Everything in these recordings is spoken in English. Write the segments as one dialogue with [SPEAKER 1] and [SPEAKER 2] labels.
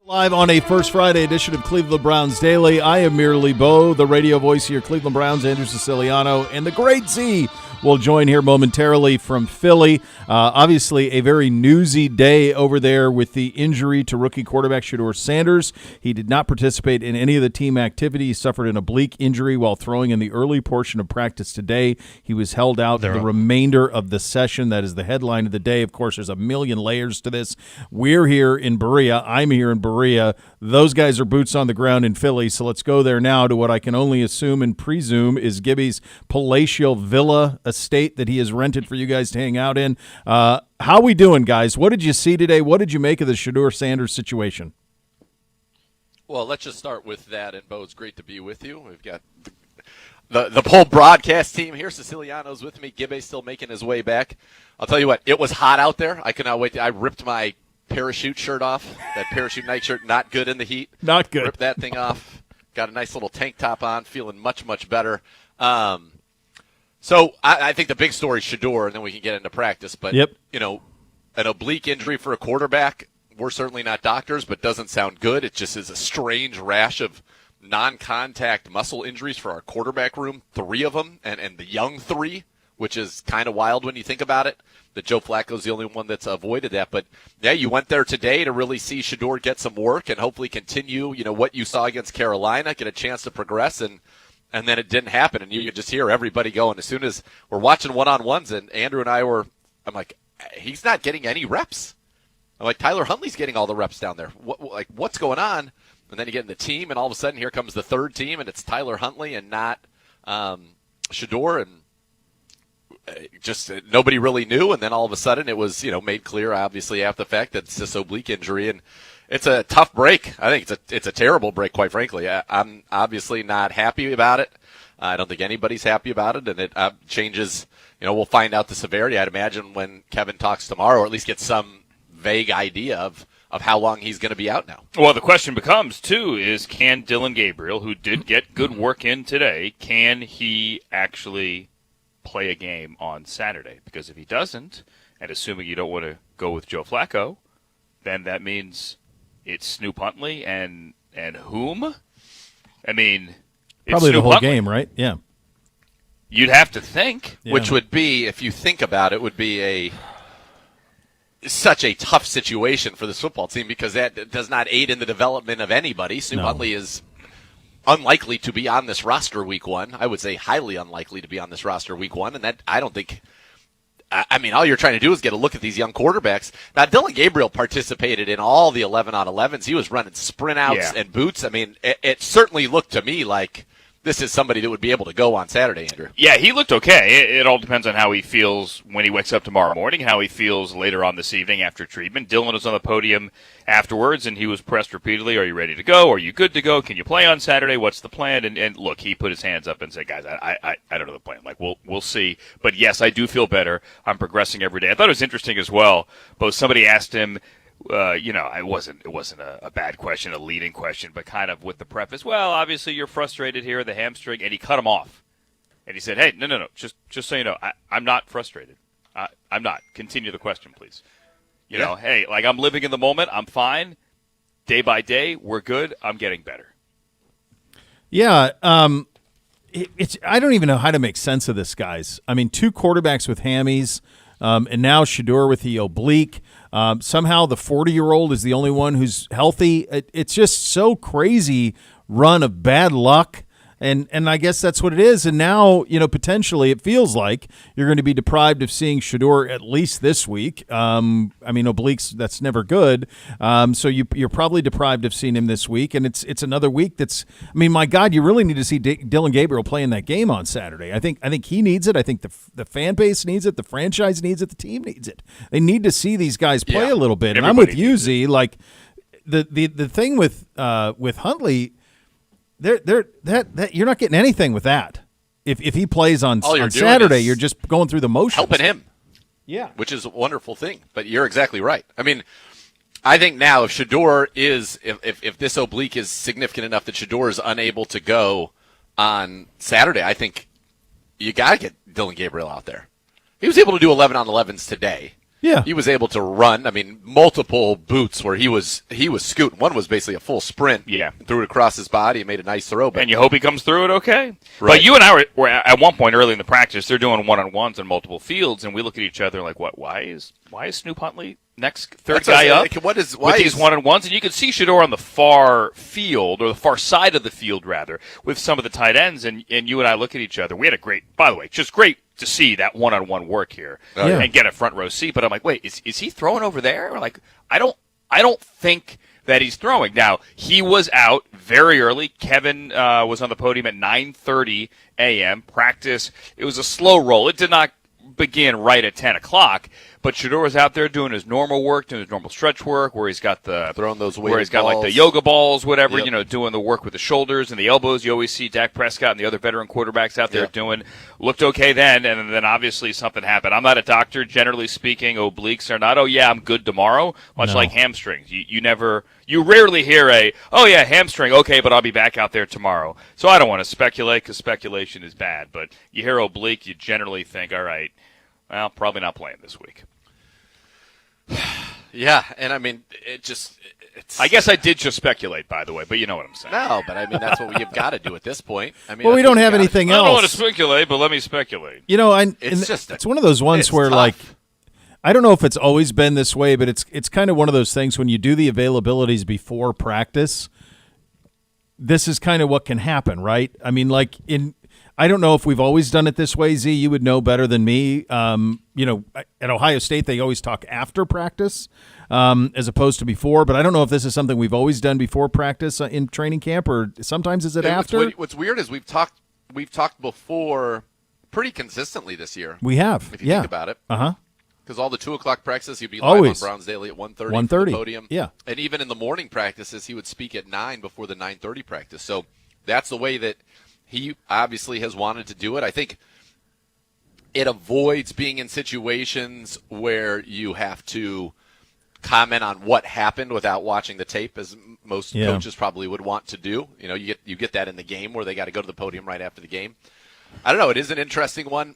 [SPEAKER 1] Live on a First Friday edition of Cleveland Browns Daily. I am merely Bo, the radio voice here, Cleveland Browns, Andrew Siciliano, and the Great Z will join here momentarily from Philly. Obviously, a very newsy day over there with the injury to rookie quarterback Shadur Sanders. He did not participate in any of the team activity. He suffered an oblique injury while throwing in the early portion of practice today. He was held out the remainder of the session. That is the headline of the day. Of course, there's a million layers to this. We're here in Berea. I'm here in Berea. Those guys are boots on the ground in Philly, so let's go there now to what I can only assume and presume is Gibby's palatial villa estate that he has rented for you guys to hang out in. How we doing, guys? What did you see today? What did you make of the Shadur Sanders situation?
[SPEAKER 2] Well, let's just start with that, and Bo, it's great to be with you. We've got the whole broadcast team here. Siciliano's with me. Gibby's still making his way back. I'll tell you what, it was hot out there. I could not wait. I ripped my parachute shirt off. That parachute nightshirt, not good in the heat.
[SPEAKER 1] Not good.
[SPEAKER 2] Ripped that thing off. Got a nice little tank top on, feeling much, much better. So I think the big story is Shadur, and then we can get into practice. But, you know, an oblique injury for a quarterback, we're certainly not doctors, but doesn't sound good. It just is a strange rash of non-contact muscle injuries for our quarterback room, 3 of them, and the young 3, which is kind of wild when you think about it, that Joe Flacco's the only one that's avoided that. But, yeah, you went there today to really see Shadur get some work and hopefully continue, you know, what you saw against Carolina, get a chance to progress, and then it didn't happen. And you could just hear everybody going. As soon as we're watching one-on-ones, and Andrew and I I'm like, he's not getting any reps. I'm like, Tyler Huntley's getting all the reps down there. What's going on? And then you get in the team, and all of a sudden here comes the third team, and it's Tyler Huntley and not Shadur, and just nobody really knew. And then all of a sudden it was, you know, made clear, obviously, after the fact that it's this oblique injury, and it's a tough break. I think it's a terrible break, quite frankly. I'm obviously not happy about it. I don't think anybody's happy about it, and it changes. You know, we'll find out the severity, I'd imagine, when Kevin talks tomorrow, or at least get some vague idea of how long he's going to be out now.
[SPEAKER 3] Well, the question becomes, too, is can Dwan Gabriel, who did get good work in today, can he actually play a game on Saturday? Because if he doesn't, and assuming you don't want to go with Joe Flacco, then that means it's Snoop Huntley and whom? I mean, it's
[SPEAKER 1] probably
[SPEAKER 3] Snoop
[SPEAKER 1] the whole
[SPEAKER 3] Huntley.
[SPEAKER 1] game, right? Yeah.
[SPEAKER 3] You'd have to think.
[SPEAKER 1] Yeah.
[SPEAKER 2] Which would be, if you think about it, would be such a tough situation for this football team, because that does not aid in the development of anybody. Snoop Huntley is unlikely to be on this roster week 1. I would say highly unlikely to be on this roster week 1, and that I don't think – I mean, all you're trying to do is get a look at these young quarterbacks. Now, Dwan Gabriel participated in all the 11-on-11s. He was running sprint outs and boots. I mean, it certainly looked to me like this is somebody that would be able to go on Saturday, Andrew.
[SPEAKER 3] Yeah, he looked okay. It all depends on how he feels when he wakes up tomorrow morning, how he feels later on this evening after treatment. Dylan was on the podium afterwards, and he was pressed repeatedly, are you ready to go? Are you good to go? Can you play on Saturday? What's the plan? And look, he put his hands up and said, guys, I don't know the plan. Like, we'll see. But, yes, I do feel better. I'm progressing every day. I thought it was interesting as well. Both somebody asked him, you know, it wasn't a bad question, a leading question, but kind of with the preface, well, obviously you're frustrated here, the hamstring, and he cut him off. And he said, hey, no, just so you know, I'm not frustrated. I'm not. Continue the question, please. You know, hey, like, I'm living in the moment. I'm fine. Day by day, we're good. I'm getting better.
[SPEAKER 1] Yeah, it's I don't even know how to make sense of this, guys. I mean, 2 quarterbacks with hammies, and now Shadur with the oblique. Somehow the 40-year-old is the only one who's healthy. It's just so crazy run of bad luck. And I guess that's what it is. And now, you know, potentially it feels like you're going to be deprived of seeing Shadur at least this week. I mean, obliques, that's never good. So you're probably deprived of seeing him this week. And it's another week that's, I mean, my God, you really need to see Dwan Gabriel play in that game on Saturday. I think he needs it. I think the fan base needs it. The franchise needs it. The team needs it. They need to see these guys play a little bit. And I'm with you, Z. Like the thing with Huntley, that you're not getting anything with that. If he plays on Saturday, you're just going through the motions.
[SPEAKER 2] Helping him.
[SPEAKER 1] Yeah.
[SPEAKER 2] Which is a wonderful thing. But you're exactly right. I mean, I think now if Shadur is, if this oblique is significant enough that Shadur is unable to go on Saturday, I think you got to get Dwan Gabriel out there. He was able to do 11-on-11s today.
[SPEAKER 1] Yeah.
[SPEAKER 2] He was able to run. I mean, multiple boots where he was scooting. One was basically a full sprint.
[SPEAKER 3] Yeah.
[SPEAKER 2] Threw it across his body and made a nice throw. But
[SPEAKER 3] and you hope he comes through it okay.
[SPEAKER 2] Right.
[SPEAKER 3] But you and I were at one point early in the practice, they're doing one-on-ones on multiple fields, and we look at each other like, what? Why is Snoop Huntley third guy up with these one-on-ones? And you can see Shadur on the far field, or the far side of the field, rather, with some of the tight ends, and you and I look at each other. We had a great, by the way, just great to see that one-on-one work here and get a front row seat. But I'm like, wait, is he throwing over there? Or like, I don't think that he's throwing. Now, he was out very early. Kevin was on the podium at 9:30 a.m. Practice. It was a slow roll. It did not begin right at 10 o'clock. But Shadur was out there doing his normal work, doing his normal stretch work, where he's got
[SPEAKER 2] throwing those
[SPEAKER 3] where he's got
[SPEAKER 2] balls.
[SPEAKER 3] like the yoga balls, whatever, doing the work with the shoulders and the elbows. You always see Dak Prescott and the other veteran quarterbacks out there doing. Looked okay then, and then obviously something happened. I'm not a doctor, generally speaking. Obliques are not. Oh yeah, I'm good tomorrow. Much like hamstrings, you rarely hear hamstring. Okay, but I'll be back out there tomorrow. So I don't want to speculate because speculation is bad. But you hear oblique, you generally think, all right, well, probably not playing this week.
[SPEAKER 2] Yeah, and I mean,
[SPEAKER 3] I guess I did just speculate, by the way, but you know what I'm saying.
[SPEAKER 2] No, but I mean, that's what we've got to do at this point. I mean,
[SPEAKER 1] well, we don't have anything else.
[SPEAKER 3] I don't want to speculate, but let me speculate.
[SPEAKER 1] It's one of those ones where,
[SPEAKER 2] tough.
[SPEAKER 1] like, I don't know if it's always been this way, but it's kind of one of those things when you do the availabilities before practice, this is kind of what can happen, right? I mean, I don't know if we've always done it this way, Z. You would know better than me. At Ohio State, they always talk after practice as opposed to before. But I don't know if this is something we've always done before practice in training camp, or sometimes is it after?
[SPEAKER 2] What's weird is we've talked before pretty consistently this year.
[SPEAKER 1] We have,
[SPEAKER 2] if you think about it.
[SPEAKER 1] Uh-huh.
[SPEAKER 2] Because all the 2 o'clock practices, he'd be live
[SPEAKER 1] Always.
[SPEAKER 2] on Browns Daily at 1:30
[SPEAKER 1] 1:30.
[SPEAKER 2] for the podium.
[SPEAKER 1] Yeah.
[SPEAKER 2] And even in the morning practices, he would speak at 9 before the 9:30 practice. So that's the way that he obviously has wanted to do it. I think it avoids being in situations where you have to comment on what happened without watching the tape, as most coaches probably would want to do. You get that in the game where they got to go to the podium right after the game. I don't know. It is an interesting one.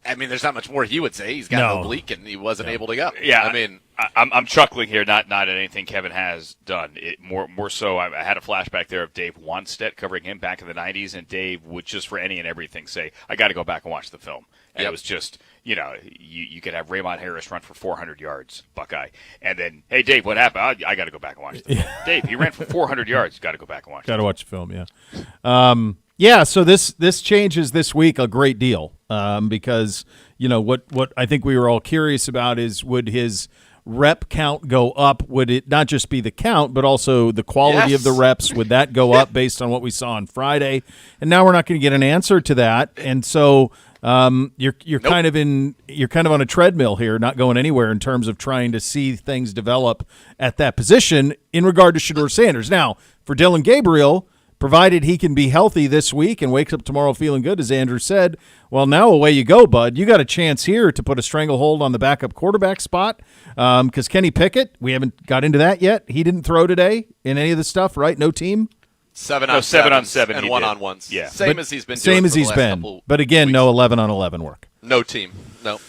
[SPEAKER 2] I mean, there's not much more he would say. He's got an oblique and he wasn't able to go.
[SPEAKER 3] Yeah,
[SPEAKER 2] I mean,
[SPEAKER 3] I'm chuckling here, not at anything Kevin has done. More so, I had a flashback there of Dave Wanstedt covering him back in the 90s, and Dave would just for any and everything say, I got to go back and watch the film. And it was just, you could have Raymond Harris run for 400 yards, Buckeye. And then, hey, Dave, what happened? I got to go back and watch the film. Dave, he ran for 400 yards. Got to go back and watch the film.
[SPEAKER 1] Got to watch the film, yeah. So this changes this week a great deal because, what I think we were all curious about is, would his rep count go up? Would it not just be the count, but also the quality of the reps? Would that go up based on what we saw on Friday? And now we're not going to get an answer to that. And so you're kind of on a treadmill here, not going anywhere in terms of trying to see things develop at that position in regard to Shadur Sanders. Now, for Dillon Gabriel, provided he can be healthy this week and wakes up tomorrow feeling good, as Andrew said, well, now away you go, bud. You got a chance here to put a stranglehold on the backup quarterback spot because Kenny Pickett, we haven't got into that yet. He didn't throw today in any of the stuff, right? No team?
[SPEAKER 2] 7 on
[SPEAKER 3] 7 on 7
[SPEAKER 2] and
[SPEAKER 3] he
[SPEAKER 2] 1-on-1s.
[SPEAKER 3] did. Yeah.
[SPEAKER 2] Same as he's been doing.
[SPEAKER 1] Same as
[SPEAKER 2] for the
[SPEAKER 1] he's
[SPEAKER 2] last
[SPEAKER 1] been.
[SPEAKER 2] couple
[SPEAKER 1] But again,
[SPEAKER 2] weeks.
[SPEAKER 1] no 11 on 11 work.
[SPEAKER 2] No team. No.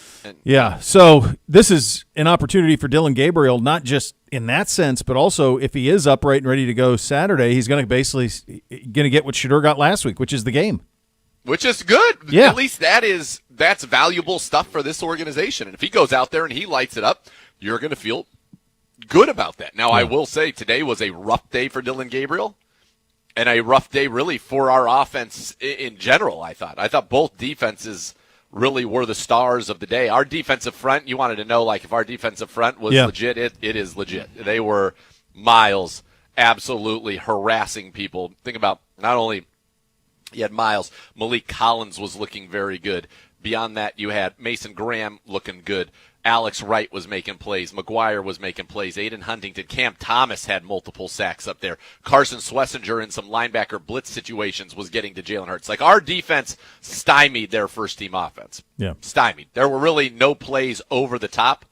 [SPEAKER 1] Yeah, so this is an opportunity for Dillon Gabriel, not just in that sense, but also if he is upright and ready to go Saturday, he's going to basically get what Shadur got last week, which is the game.
[SPEAKER 2] Which is good.
[SPEAKER 1] Yeah.
[SPEAKER 2] At least that's valuable stuff for this organization. And if he goes out there and he lights it up, you're going to feel good about that. Now, I will say today was a rough day for Dillon Gabriel and a rough day really for our offense in general, I thought. I thought both defenses really were the stars of the day. Our defensive front, you wanted to know, like, if our defensive front was legit, it is legit. They were Miles absolutely harassing people. Think about not only you had Miles, Malik Collins was looking very good. Beyond that, you had Mason Graham looking good. Alex Wright was making plays. McGuire was making plays. Aiden Huntington. Cam Thomas had multiple sacks up there. Carson Schlesinger in some linebacker blitz situations was getting to Jalen Hurts. Like, our defense stymied their first-team offense.
[SPEAKER 1] Yeah.
[SPEAKER 2] Stymied. There were really no plays over the top.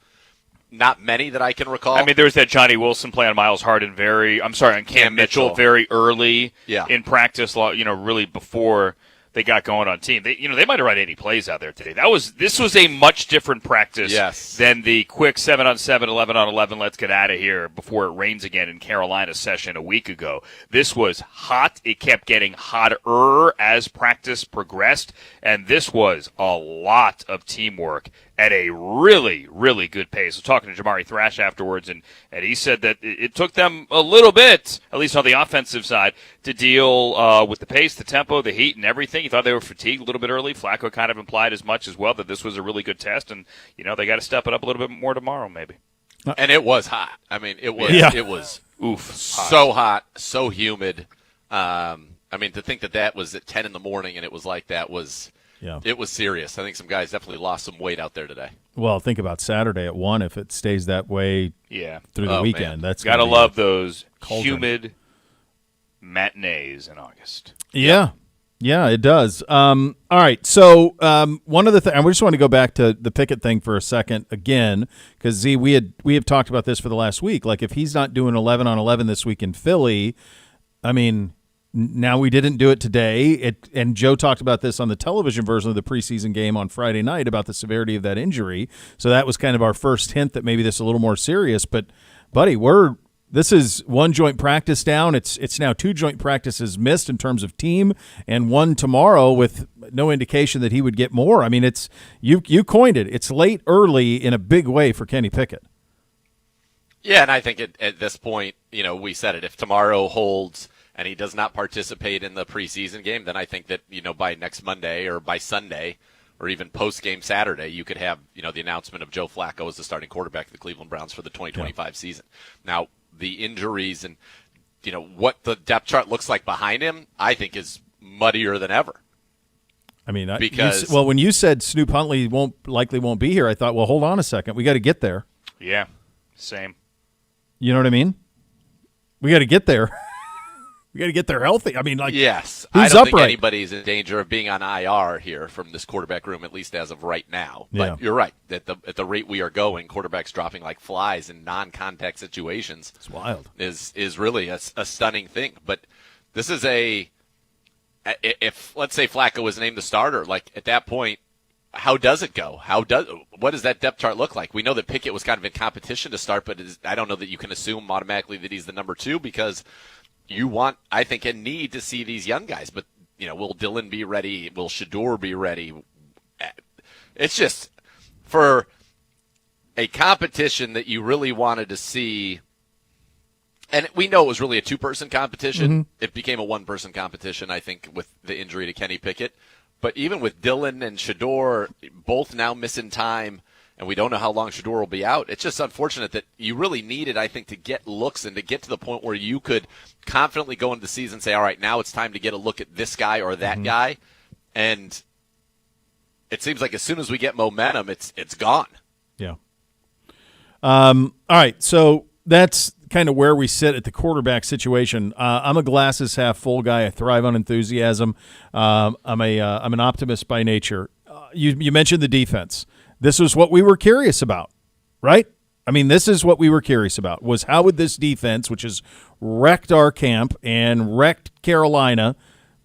[SPEAKER 2] Not many that I can recall.
[SPEAKER 3] I mean, there was that Johnny Wilson play on Miles Harden on Cam Mitchell very early in practice, really before they got going on team. They might have run 80 plays out there today. This was a much different practice than the quick 7-on-7, 11-on-11, let's get out of here before it rains again in Carolina session a week ago. This was hot. It kept getting hotter as practice progressed, and this was a lot of teamwork at a really, really good pace. I was talking to Jamari Thrash afterwards, and he said that it took them a little bit, at least on the offensive side, to deal with the pace, the tempo, the heat, and everything. He thought they were fatigued a little bit early. Flacco kind of implied as much as well that this was a really good test, and they got to step it up a little bit more tomorrow, maybe.
[SPEAKER 2] And it was hot. I mean, it was so hot, so humid. I mean, to think that was at 10 in the morning and it was like that was. Yeah. It was serious. I think some guys definitely lost some weight out there today.
[SPEAKER 1] Well, think about Saturday at 1 if it stays that way through the weekend. Man. That's
[SPEAKER 3] got to love those humid matinees in August.
[SPEAKER 1] Yeah. Yeah, it does. All right. So one of the things, we just want to go back to the Pickett thing for a second again, because, Z, we have talked about this for the last week. Like, if he's not doing 11-on-11 this week in Philly, I mean – now we didn't do it today, and Joe talked about this on the television version of the preseason game on Friday night about the severity of that injury. So that was kind of our first hint that maybe this is a little more serious. But, buddy, this is one joint practice down. It's now 2 joint practices missed in terms of team, and 1 tomorrow with no indication that he would get more. I mean, it's you coined it. It's late early in a big way for Kenny Pickett.
[SPEAKER 2] Yeah, and I think at this point, we said it. If tomorrow holds and he does not participate in the preseason game, then I think that, by next Monday or by Sunday or even post-game Saturday, you could have, the announcement of Joe Flacco as the starting quarterback of the Cleveland Browns for the 2025 season. Now, the injuries and, what the depth chart looks like behind him, I think is muddier than ever.
[SPEAKER 1] I mean, when you said Snoop Huntley likely won't be here, I thought, well, hold on a second. We got to get there.
[SPEAKER 3] Yeah, same.
[SPEAKER 1] You know what I mean? We got to get there. We got to get there healthy. I mean,
[SPEAKER 2] yes,
[SPEAKER 1] who's
[SPEAKER 2] I don't
[SPEAKER 1] upright?
[SPEAKER 2] think anybody's in danger of being on IR here from this quarterback room, at least as of right now. But you're right. At the rate we are going, quarterbacks dropping like flies in non-contact situations.
[SPEAKER 1] It's wild.
[SPEAKER 2] Is really a stunning thing. But this is if let's say Flacco was named the starter, like at that point, how does it go? What does that depth chart look like? We know that Pickett was kind of in competition to start, but I don't know that you can assume automatically that he's the number 2 because you want, I think, and need to see these young guys. But, will Dillon be ready? Will Shadur be ready? It's just for a competition that you really wanted to see. And we know it was really a 2-person competition. Mm-hmm. It became a 1-person competition, I think, with the injury to Kenny Pickett. But even with Dillon and Shadur both now missing time, and we don't know how long Shadur will be out, it's just unfortunate that you really needed, I think, to get looks and to get to the point where you could confidently go into the season and say, all right, now it's time to get a look at this guy or that guy. And it seems like as soon as we get momentum, it's gone.
[SPEAKER 1] Yeah. All right, so that's kind of where we sit at the quarterback situation. I'm a glasses half full guy. I thrive on enthusiasm. I'm an optimist by nature. You mentioned the defense. This was what we were curious about, right? I mean, this is what we were curious about, was how would this defense, which has wrecked our camp and wrecked Carolina,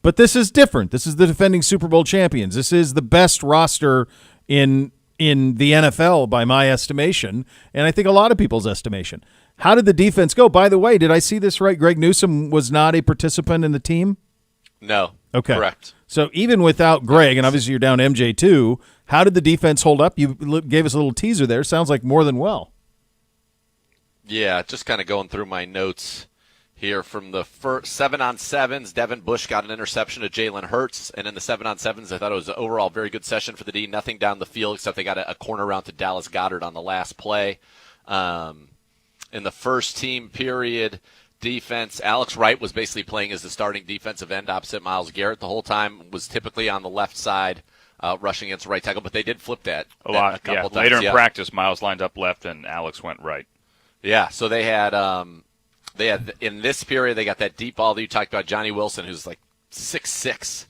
[SPEAKER 1] but this is different. This is the defending Super Bowl champions. This is the best roster in the NFL by my estimation, and I think a lot of people's estimation. How did the defense go? By the way, did I see this right? Greg Newsome was not a participant in the team?
[SPEAKER 2] No.
[SPEAKER 1] Okay.
[SPEAKER 2] Correct.
[SPEAKER 1] So even without Greg, and obviously you're down MJ too, how did the defense hold up? You gave us a little teaser there. Sounds like more than well.
[SPEAKER 2] Yeah, just kind of going through my notes here from the first 7-on-7s. Devin Bush got an interception to Jalen Hurts, and in the 7-on-7s, I thought it was an overall very good session for the D. Nothing down the field except they got a corner route to Dallas Goedert on the last play. In the first team period defense, Alex Wright was basically playing as the starting defensive end opposite Myles Garrett the whole time, was typically on the left side rushing against the right tackle, but they did flip that
[SPEAKER 3] a lot.
[SPEAKER 2] Couple times.
[SPEAKER 3] Later in practice, Myles lined up left and Alex went right.
[SPEAKER 2] Yeah, so they had in this period they got that deep ball that you talked about, Johnny Wilson, who's like 6'6".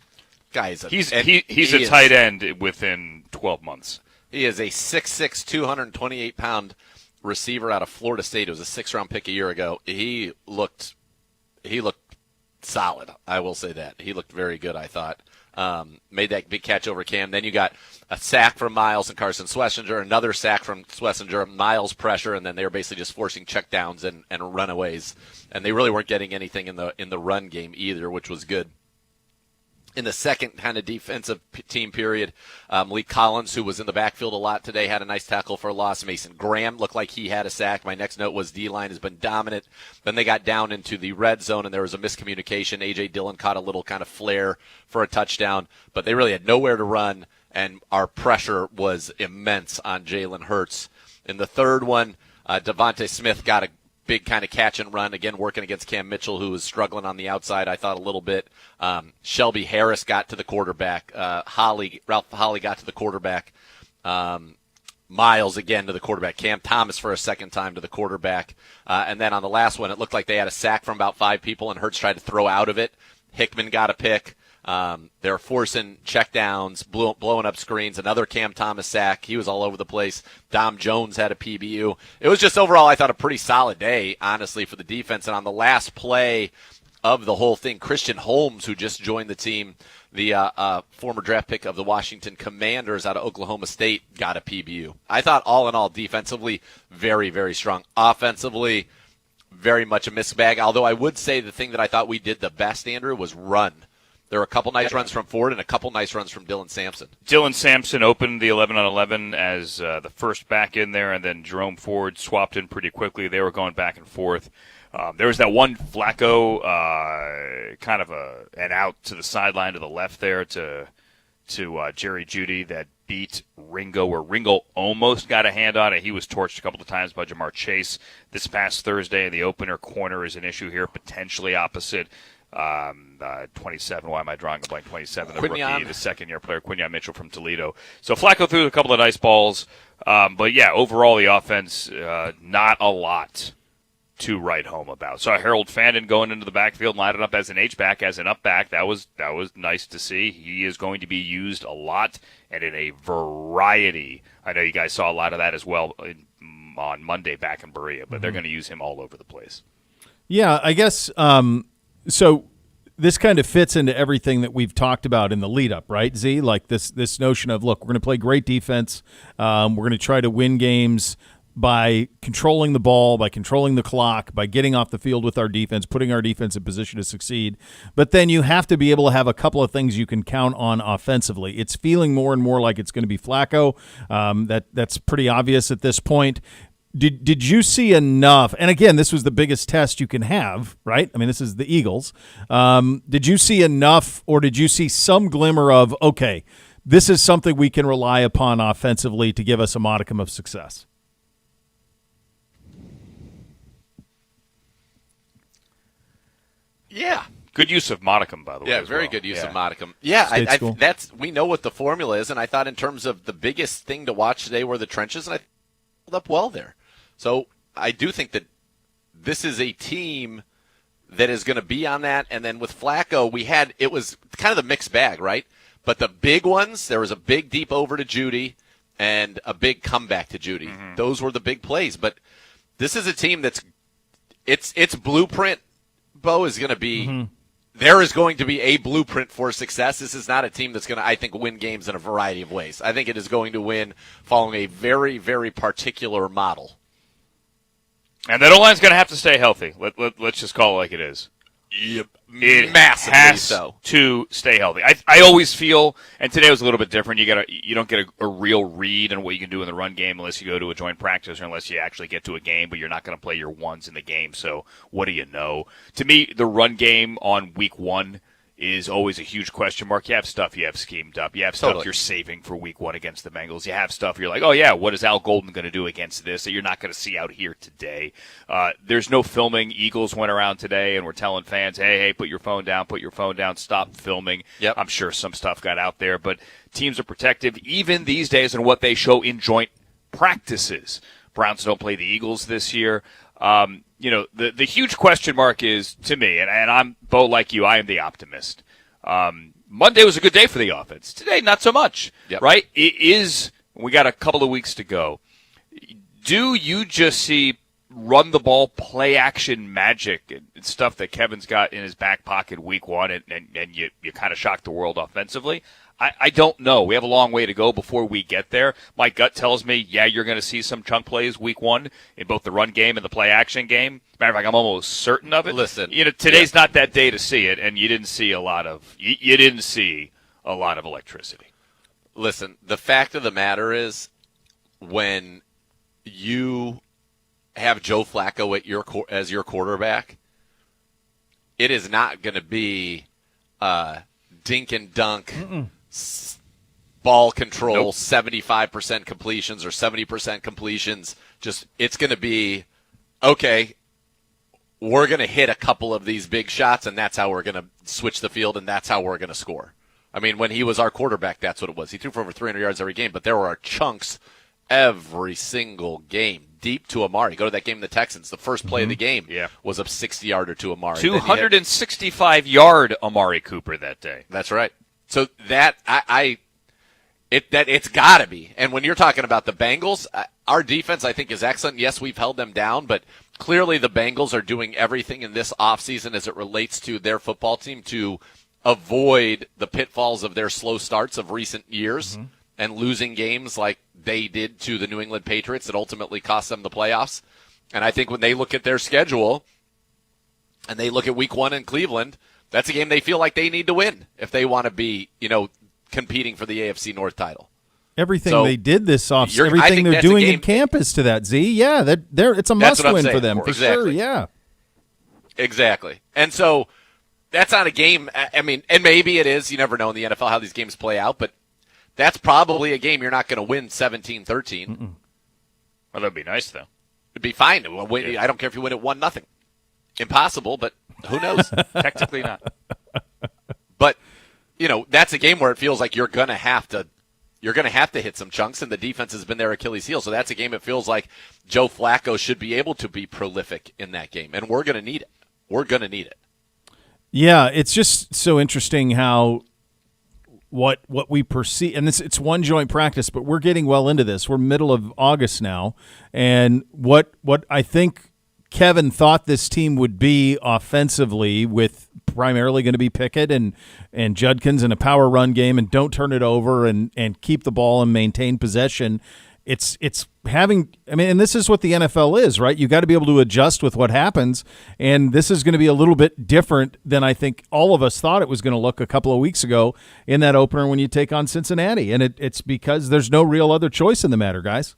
[SPEAKER 3] He's a tight end within 12 months.
[SPEAKER 2] He is a 6'6", 228-pound receiver out of Florida State. It was a 6th-round pick a year ago. He looked solid. I will say that. He looked very good, I thought. made that big catch over Cam. Then you got a sack from Miles and Carson Schlesinger, another sack from Schlesinger, Miles pressure, and then they were basically just forcing checkdowns and runaways. And they really weren't getting anything in the run game either, which was good. In the second kind of defensive team period, Malik Collins, who was in the backfield a lot today, had a nice tackle for a loss. Mason Graham looked like he had a sack. My next note was D-line has been dominant. Then they got down into the red zone, and there was a miscommunication. A.J. Dillon caught a little kind of flare for a touchdown, but they really had nowhere to run, and our pressure was immense on Jalen Hurts. In the third one, Devontae Smith got a big kind of catch and run, again working against Cam Mitchell, who was struggling on the outside, I thought, a little bit. Shelby Harris got to the quarterback. Ralph Holly got to the quarterback. Miles again to the quarterback. Cam Thomas for a second time to the quarterback. And then on the last one, it looked like they had a sack from about 5 people, and Hurts tried to throw out of it. Hickman got a pick. They're forcing checkdowns, blowing up screens. Another Cam Thomas sack. He was all over the place. Dwan Jones had a PBU. It was just overall, I thought, a pretty solid day, honestly, for the defense. And on the last play of the whole thing, Christian Holmes, who just joined the team, the former draft pick of the Washington Commanders out of Oklahoma State, got a PBU. I thought, all in all, defensively, very, very strong. Offensively, very much a mixed bag. Although I would say the thing that I thought we did the best, Andrew, was run. There were a couple nice runs from Ford and a couple nice runs from Dylan Sampson.
[SPEAKER 3] Dylan Sampson opened the 11-on-11 as the first back in there, and then Jerome Ford swapped in pretty quickly. They were going back and forth. There was that one Flacco, kind of an out to the sideline to the left there to Jerry Jeudy that beat Ringo, where Ringo almost got a hand on it. He was torched a couple of times by Jamar Chase this past Thursday. The opener corner is an issue here, potentially opposite 27. Why am I drawing a blank? 27. The rookie, the second-year player, Quinyon Mitchell from Toledo. So Flacco threw a couple of nice balls. But, yeah, overall the offense, not a lot to write home about. So Harold Fandon going into the backfield, lining up as an H-back, as an up-back. That was nice to see. He is going to be used a lot and in a variety. I know you guys saw a lot of that as well on Monday back in Berea, but they're going to use him all over the place.
[SPEAKER 1] Yeah, I guess so this kind of fits into everything that we've talked about in the lead-up, right, Z? Like this notion of, look, we're going to play great defense. We're going to try to win games by controlling the ball, by controlling the clock, by getting off the field with our defense, putting our defense in position to succeed. But then you have to be able to have a couple of things you can count on offensively. It's feeling more and more like it's going to be Flacco. That's pretty obvious at this point. Did you see enough? And again, this was the biggest test you can have, right? I mean, this is the Eagles. Did you see enough, or did you see some glimmer of, okay, this is something we can rely upon offensively to give us a modicum of success?
[SPEAKER 2] Yeah.
[SPEAKER 3] Good use of modicum, by the way.
[SPEAKER 2] Yeah, very good use of modicum. Yeah, we know what the formula is, and I thought in terms of the biggest thing to watch today were the trenches, and I held up well there. So I do think that this is a team that is going to be on that. And then with Flacco, it was kind of the mixed bag, right? But the big ones, there was a big deep over to Jeudy and a big comeback to Jeudy. Mm-hmm. Those were the big plays. But this is a team that's its blueprint, Bo, is going to be there is going to be a blueprint for success. This is not a team that's going to, I think, win games in a variety of ways. I think it is going to win following a very, very particular model.
[SPEAKER 3] And that O-line's going to have to stay healthy. Let's just call it like it is.
[SPEAKER 2] Yep.
[SPEAKER 3] It
[SPEAKER 2] massively
[SPEAKER 3] has
[SPEAKER 2] so
[SPEAKER 3] to stay healthy. I always feel, and today was a little bit different. You don't get a real read on what you can do in the run game unless you go to a joint practice or unless you actually get to a game. But you're not going to play your ones in the game. So what do you know? To me, the run game on week 1 is always a huge question mark. You have stuff you have schemed up. You have stuff you're saving for week 1 against the Bengals. You have stuff you're like, oh yeah, what is Al Golden going to do against this that you're not going to see out here today? There's no filming. Eagles went around today and were telling fans, hey, put your phone down, stop filming.
[SPEAKER 2] Yep.
[SPEAKER 3] I'm sure some stuff got out there, but teams are protective even these days in what they show in joint practices. Browns don't play the Eagles this year. The huge question mark is, to me, and I'm, Bo, like you, I am the optimist. Monday was a good day for the offense. Today, not so much, right? It is, we got a couple of weeks to go. Do you just see run the ball, play action magic and stuff that Kevin's got in his back pocket week one, and you kind of shock the world offensively. I don't know. We have a long way to go before we get there. My gut tells me, yeah, you're going to see some chunk plays week one in both the run game and the play action game. Matter of fact, I'm almost certain of it.
[SPEAKER 2] Listen,
[SPEAKER 3] today's not that day to see it, and you didn't see a lot of electricity.
[SPEAKER 2] Listen, the fact of the matter is, when you have Joe Flacco as your quarterback, it is not going to be dink and dunk. Ball control,
[SPEAKER 3] nope.
[SPEAKER 2] 75% completions or 70% completions. It's going to be, okay, we're going to hit a couple of these big shots, and that's how we're going to switch the field, and that's how we're going to score. I mean, when he was our quarterback, that's what it was. He threw for over 300 yards every game, but there were chunks every single game, deep to Amari. Go to that game, the Texans. The first play of the game was a 60-yarder to Amari.
[SPEAKER 3] 265-yard Amari Cooper that day.
[SPEAKER 2] That's right. So that it's got to be. And when you're talking about the Bengals, our defense I think is excellent. Yes, we've held them down, but clearly the Bengals are doing everything in this offseason as it relates to their football team to avoid the pitfalls of their slow starts of recent years and losing games like they did to the New England Patriots that ultimately cost them the playoffs. And I think when they look at their schedule and they look at week one in Cleveland, that's a game they feel like they need to win if they want to be, competing for the AFC North title.
[SPEAKER 1] Everything they did this offseason, everything they're doing in camp is to that, Z. Yeah, it's a must-win for them, for sure, yeah.
[SPEAKER 2] Exactly. And so that's not a game, I mean, and maybe it is. You never know in the NFL how these games play out, but that's probably a game you're not going to win 17-13.
[SPEAKER 3] Well, that'd be nice, though.
[SPEAKER 2] It'd be fine. I don't care if you win it 1-0. Impossible, but who knows?
[SPEAKER 3] Technically not.
[SPEAKER 2] But, that's a game where it feels like you're going to have to hit some chunks, and the defense has been their Achilles heel. So that's a game it feels like Joe Flacco should be able to be prolific in that game, and we're going to need it. We're going to need it.
[SPEAKER 1] Yeah, it's just so interesting how what we perceive, and it's one joint practice, but we're getting well into this. We're middle of August now, and what I think Kevin thought this team would be offensively, with primarily going to be Pickett and Judkins in a power run game, and don't turn it over and keep the ball and maintain possession. It's having, I mean, and this is what the NFL is, right? You got to be able to adjust with what happens, and this is going to be a little bit different than I think all of us thought it was going to look a couple of weeks ago in that opener when you take on Cincinnati, and it's because there's no real other choice in the matter, guys.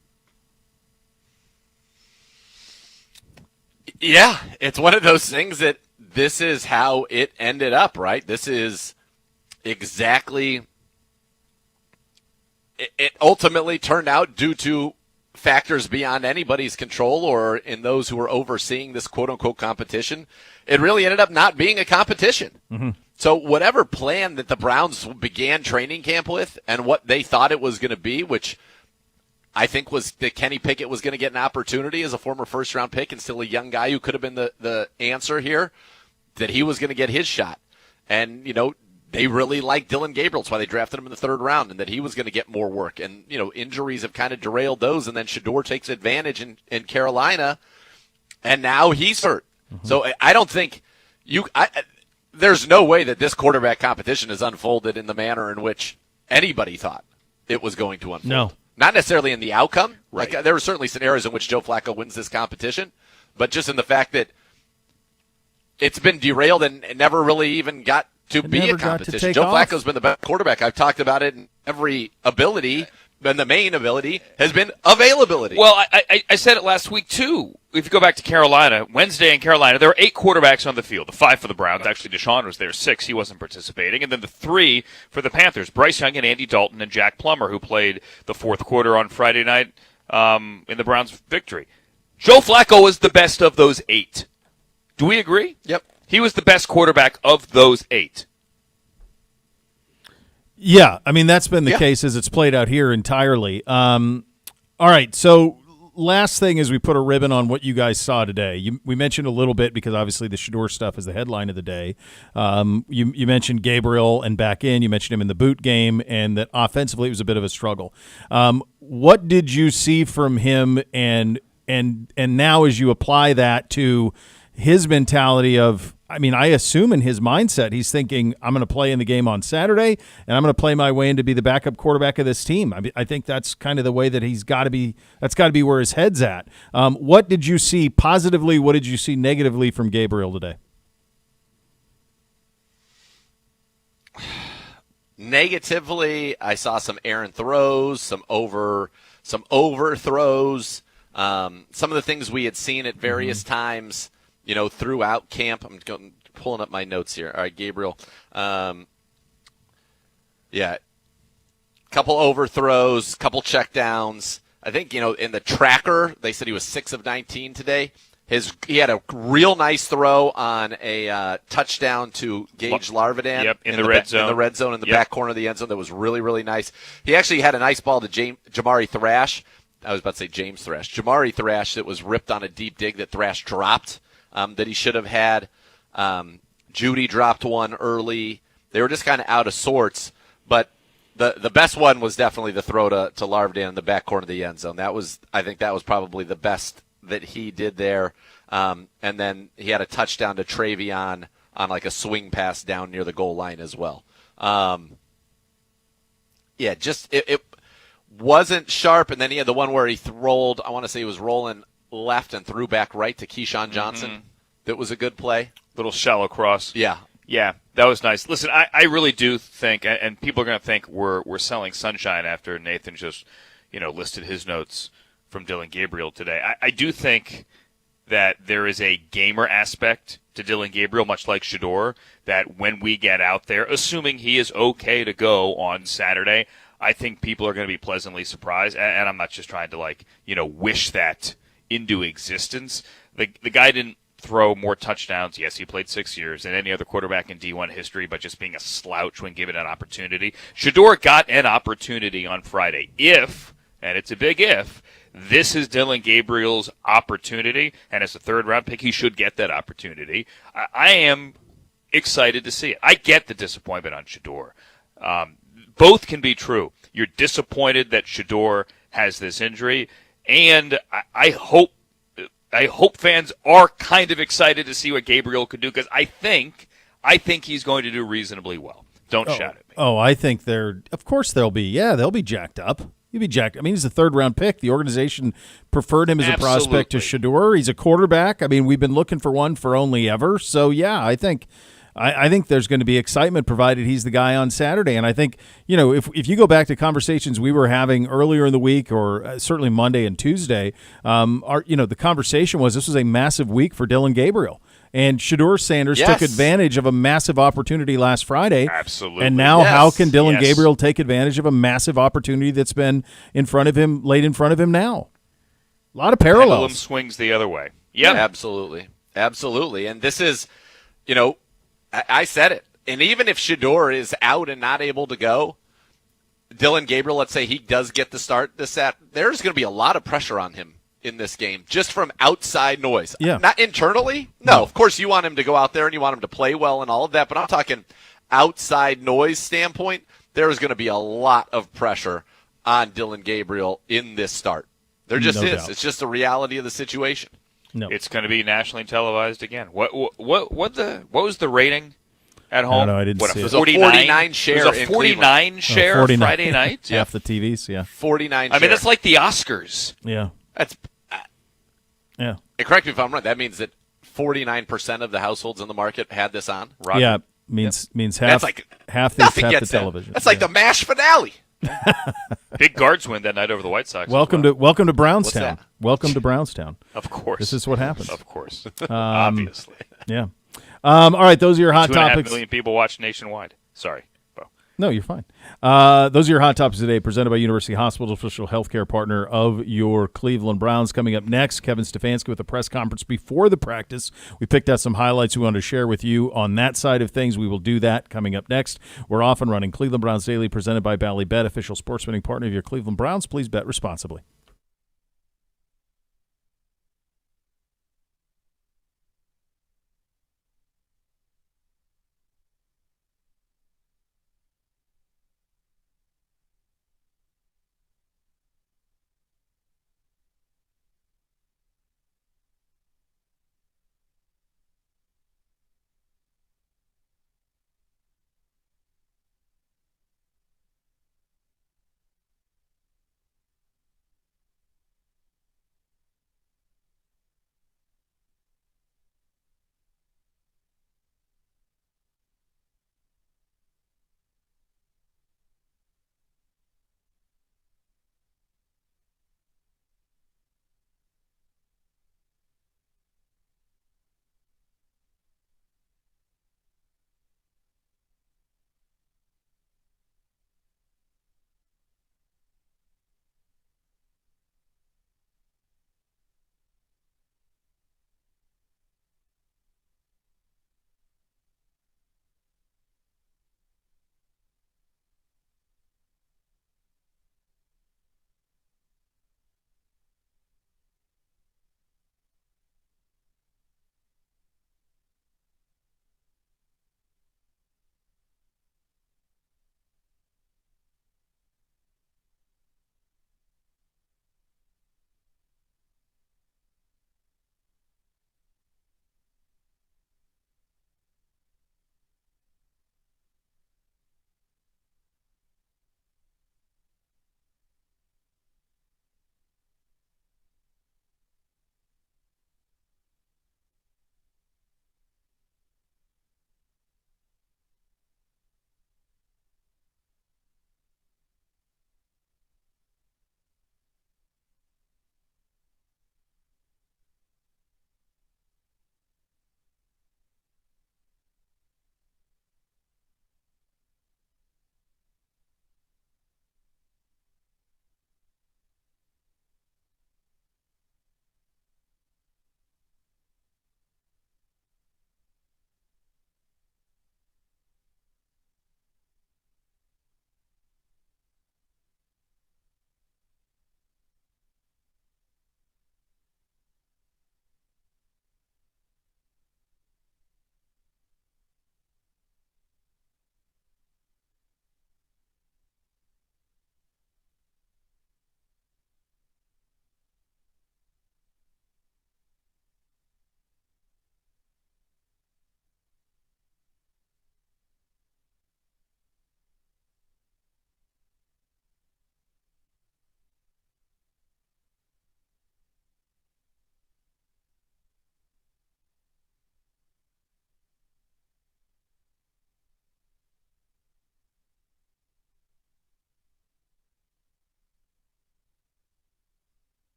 [SPEAKER 2] Yeah, it's one of those things that this is how it ended up, right? This is exactly – it ultimately turned out due to factors beyond anybody's control or in those who were overseeing this quote-unquote competition. It really ended up not being a competition. Mm-hmm. So whatever plan that the Browns began training camp with and what they thought it was going to be, which – I think was that Kenny Pickett was going to get an opportunity as a former first-round pick and still a young guy who could have been the answer here, that he was going to get his shot. And, they really liked Dylan Gabriel. That's why they drafted him in the third round, and that he was going to get more work. And, injuries have kind of derailed those, and then Shadur takes advantage in Carolina, and now he's hurt. Mm-hmm. So I don't think there's no way that this quarterback competition has unfolded in the manner in which anybody thought it was going to unfold.
[SPEAKER 1] No.
[SPEAKER 2] Not necessarily in the outcome.
[SPEAKER 3] Right.
[SPEAKER 2] Like, there were certainly scenarios in which Joe Flacco wins this competition, but just in the fact that it's been derailed and never really even got to be a competition. Joe Flacco's been the best quarterback. I've talked about it in every ability, and the main ability has been availability.
[SPEAKER 3] Well, I said it last week, too. If you go back to Carolina, Wednesday in Carolina, there were 8 quarterbacks on the field. The 5 for the Browns. Actually, Deshaun was there. 6. He wasn't participating. And then the 3 for the Panthers. Bryce Young and Andy Dalton and Jack Plummer, who played the fourth quarter on Friday night in the Browns' victory. Joe Flacco was the best of those 8. Do we agree?
[SPEAKER 2] Yep.
[SPEAKER 3] He was the best quarterback of those 8.
[SPEAKER 1] Yeah, I mean, that's been the case as it's played out here entirely. All right, so last thing is we put a ribbon on what you guys saw today. We mentioned a little bit because obviously the Shadur stuff is the headline of the day. You mentioned Gabriel and back in. You mentioned him in the boot game, and that offensively it was a bit of a struggle. What did you see from him, and and now as you apply that to his mentality of, I mean, I assume in his mindset, he's thinking, I'm going to play in the game on Saturday, and I'm going to play my way in to be the backup quarterback of this team. I think that's kind of the way that he's got to be. That's got to be where his head's at. What did you see positively? What did you see negatively from Gabriel today?
[SPEAKER 2] Negatively, I saw some errant throws, some overthrows, some of the things we had seen at various times, throughout camp. I'm pulling up my notes here. All right, Gabriel. Couple overthrows, couple checkdowns. I think, in the tracker, they said he was 6 of 19 today. He had a real nice throw on a touchdown to Gage Larvidan.
[SPEAKER 3] Yep, in the red zone.
[SPEAKER 2] In the red zone in the back corner of the end zone. That was really, really nice. He actually had a nice ball to Jamari Thrash. I was about to say James Thrash. Jamari Thrash that was ripped on a deep dig that Thrash dropped that he should have had. Judy dropped one early. They were just kind of out of sorts. But the best one was definitely the throw to Larvidan in the back corner of the end zone. I think that was probably the best that he did there. And then he had a touchdown to Travion on like a swing pass down near the goal line as well. It wasn't sharp. And then he had the one where he rolled, I want to say he was rolling left and threw back right to Keyshawn Johnson. Mm-hmm. That was a good play.
[SPEAKER 3] Little shallow cross.
[SPEAKER 2] Yeah.
[SPEAKER 3] Yeah, that was nice. Listen, I really do think, and people are going to think we're selling sunshine after Nathan just, listed his notes from Dillon Gabriel today. I do think that there is a gamer aspect to Dillon Gabriel, much like Shadur, that when we get out there, assuming he is okay to go on Saturday, I think people are going to be pleasantly surprised. And I'm not just trying to wish that into existence. The guy didn't throw more touchdowns. Yes, he played 6 years than any other quarterback in D1 history, but just being a slouch when given an opportunity. Shadur got an opportunity on Friday. If, and it's a big if, this is Dillon Gabriel's opportunity, and as a third-round pick, he should get that opportunity. I am excited to see it. I get the disappointment on Shadur. Both can be true. You're disappointed that Shadur has this injury, and I hope fans are kind of excited to see what Gabriel could do, because I think he's going to do reasonably well. Don't shout at me.
[SPEAKER 1] Oh, I think of course they'll be jacked up. He'll be jacked. I mean, he's a third-round pick. The organization preferred him as a prospect to Shadur. He's a quarterback. I mean, we've been looking for one for only ever. So, yeah, I think there's going to be excitement provided he's the guy on Saturday. And I think, if you go back to conversations we were having earlier in the week, or certainly Monday and Tuesday, the conversation was this was a massive week for Dillon Gabriel. And Shadur Sanders took advantage of a massive opportunity last Friday.
[SPEAKER 3] Absolutely.
[SPEAKER 1] And now how can Dillon Gabriel take advantage of a massive opportunity that's been laid in front of him now? A lot of parallels.
[SPEAKER 3] Pendulum swings the other way.
[SPEAKER 2] Yeah, absolutely. Absolutely. And this is, I said it. And even if Shadur is out and not able to go, Dillon Gabriel, let's say he does get the start there's going to be a lot of pressure on him in this game, just from outside noise.
[SPEAKER 1] Yeah.
[SPEAKER 2] Not internally. No, of course you want him to go out there and you want him to play well and all of that, but I'm talking outside noise standpoint, there's going to be a lot of pressure on Dillon Gabriel in this start. There just is. Doubt. It's just the reality of the situation.
[SPEAKER 1] No.
[SPEAKER 3] It's going to be nationally televised again. What was the rating at home?
[SPEAKER 1] I don't know, I didn't see
[SPEAKER 2] it. It was a 49 share.
[SPEAKER 3] It was a 49 share
[SPEAKER 1] 49.
[SPEAKER 3] Friday night?
[SPEAKER 1] Half the TVs, yeah.
[SPEAKER 2] 49
[SPEAKER 3] I mean, that's like the Oscars.
[SPEAKER 1] Yeah.
[SPEAKER 2] That's
[SPEAKER 1] yeah.
[SPEAKER 2] And correct me if I'm wrong. That means that 49% of the households in the market had this on. Roger.
[SPEAKER 1] Yeah, means half. That's like half the television.
[SPEAKER 2] That's like the MASH finale.
[SPEAKER 3] Big Guards win that night over the White Sox.
[SPEAKER 1] Welcome to Brownstown. Welcome to Brownstown.
[SPEAKER 3] Of course.
[SPEAKER 1] This is what happens.
[SPEAKER 3] Of course. Obviously.
[SPEAKER 1] Yeah. All right, those are your hot topics.
[SPEAKER 3] 2.5 million people watch nationwide. Sorry.
[SPEAKER 1] No, you're fine. Those are your hot topics today, presented by University Hospital, official healthcare partner of your Cleveland Browns. Coming up next, Kevin Stefanski with a press conference before the practice. We picked out some highlights we want to share with you on that side of things. We will do that coming up next. We're off and running. Cleveland Browns Daily, presented by Bally Bet, official sports betting partner of your Cleveland Browns. Please bet responsibly.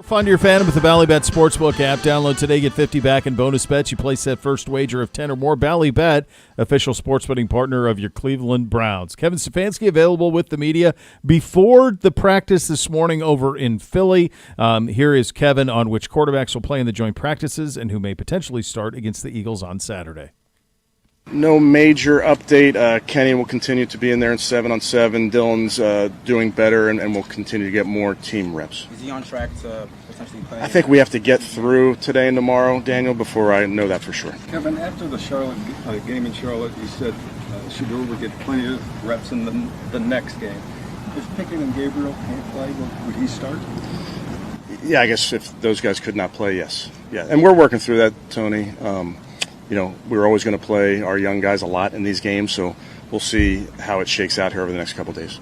[SPEAKER 1] Fund your fandom with the Ballybet Sportsbook app. Download today, get 50 back in bonus bets. You place that first wager of 10 or more. Ballybet, official sports betting partner of your Cleveland Browns. Kevin Stefanski available with the media before the practice this morning over in Philly. Here is Kevin on which quarterbacks will play in the joint practices and who may potentially start against the Eagles on Saturday.
[SPEAKER 4] No major update. Kenny will continue to be in there in 7-on-7. Dylan's doing better and will continue to get more team reps.
[SPEAKER 5] Is he on track to potentially play?
[SPEAKER 4] I think we have to get through today and tomorrow, Daniel, before I know that for sure.
[SPEAKER 6] Kevin, after the Charlotte game in Charlotte, you said Shadur would get plenty of reps in the next game. If Pickett and Gabriel can't play, would he start?
[SPEAKER 4] Yeah, I guess if those guys could not play, yes. Yeah, and we're working through that, Tony. We're always going to play our young guys a lot in these games, so we'll see how it shakes out here over the next couple of days.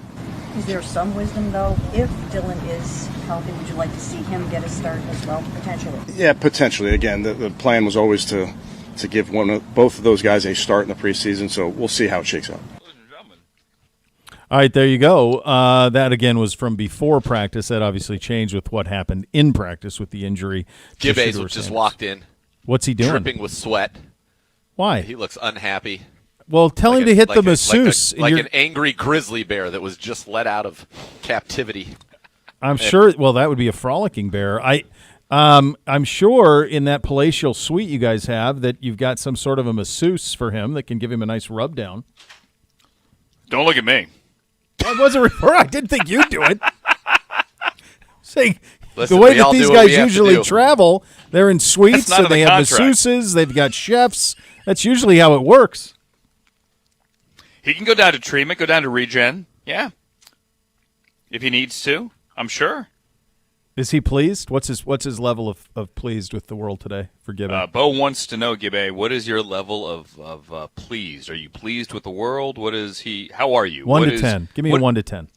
[SPEAKER 7] Is there some wisdom, though, if Dylan is healthy, would you like to see him get a start as well, potentially?
[SPEAKER 4] Yeah, potentially. Again, the plan was always to give both of those guys a start in the preseason, so we'll see how it shakes out.
[SPEAKER 1] All right, there you go. That, again, was from before practice. That obviously changed with what happened in practice with the injury.
[SPEAKER 2] Gabriel just walked in.
[SPEAKER 1] What's he doing?
[SPEAKER 2] Dripping with sweat.
[SPEAKER 1] Why?
[SPEAKER 2] He looks unhappy.
[SPEAKER 1] Well, tell him to hit the masseuse.
[SPEAKER 2] Like an angry grizzly bear that was just let out of captivity.
[SPEAKER 1] I'm sure. Well, that would be a frolicking bear. I'm sure in that palatial suite you guys have that you've got some sort of a masseuse for him that can give him a nice rub down.
[SPEAKER 3] Don't look at me.
[SPEAKER 1] I wasn't referring. I didn't think you'd do it. Saying
[SPEAKER 2] Listen,
[SPEAKER 1] the way that
[SPEAKER 2] all
[SPEAKER 1] these
[SPEAKER 2] do what
[SPEAKER 1] guys
[SPEAKER 2] we have to
[SPEAKER 1] usually
[SPEAKER 2] do.
[SPEAKER 1] travel, they're in suites
[SPEAKER 3] not
[SPEAKER 1] and
[SPEAKER 3] in the
[SPEAKER 1] they have
[SPEAKER 3] contract.
[SPEAKER 1] masseuses. They've got chefs. That's usually how it works.
[SPEAKER 3] He can go down to treatment, go down to regen. Yeah. If he needs to, I'm sure.
[SPEAKER 1] Is he pleased? What's his level of pleased with the world today? Forgive me.
[SPEAKER 3] Bo wants to know, Gibbe, what is your level of pleased? Are you pleased with the world? What is he? How are you?
[SPEAKER 1] 1 to 10. Give me a 1 to 10.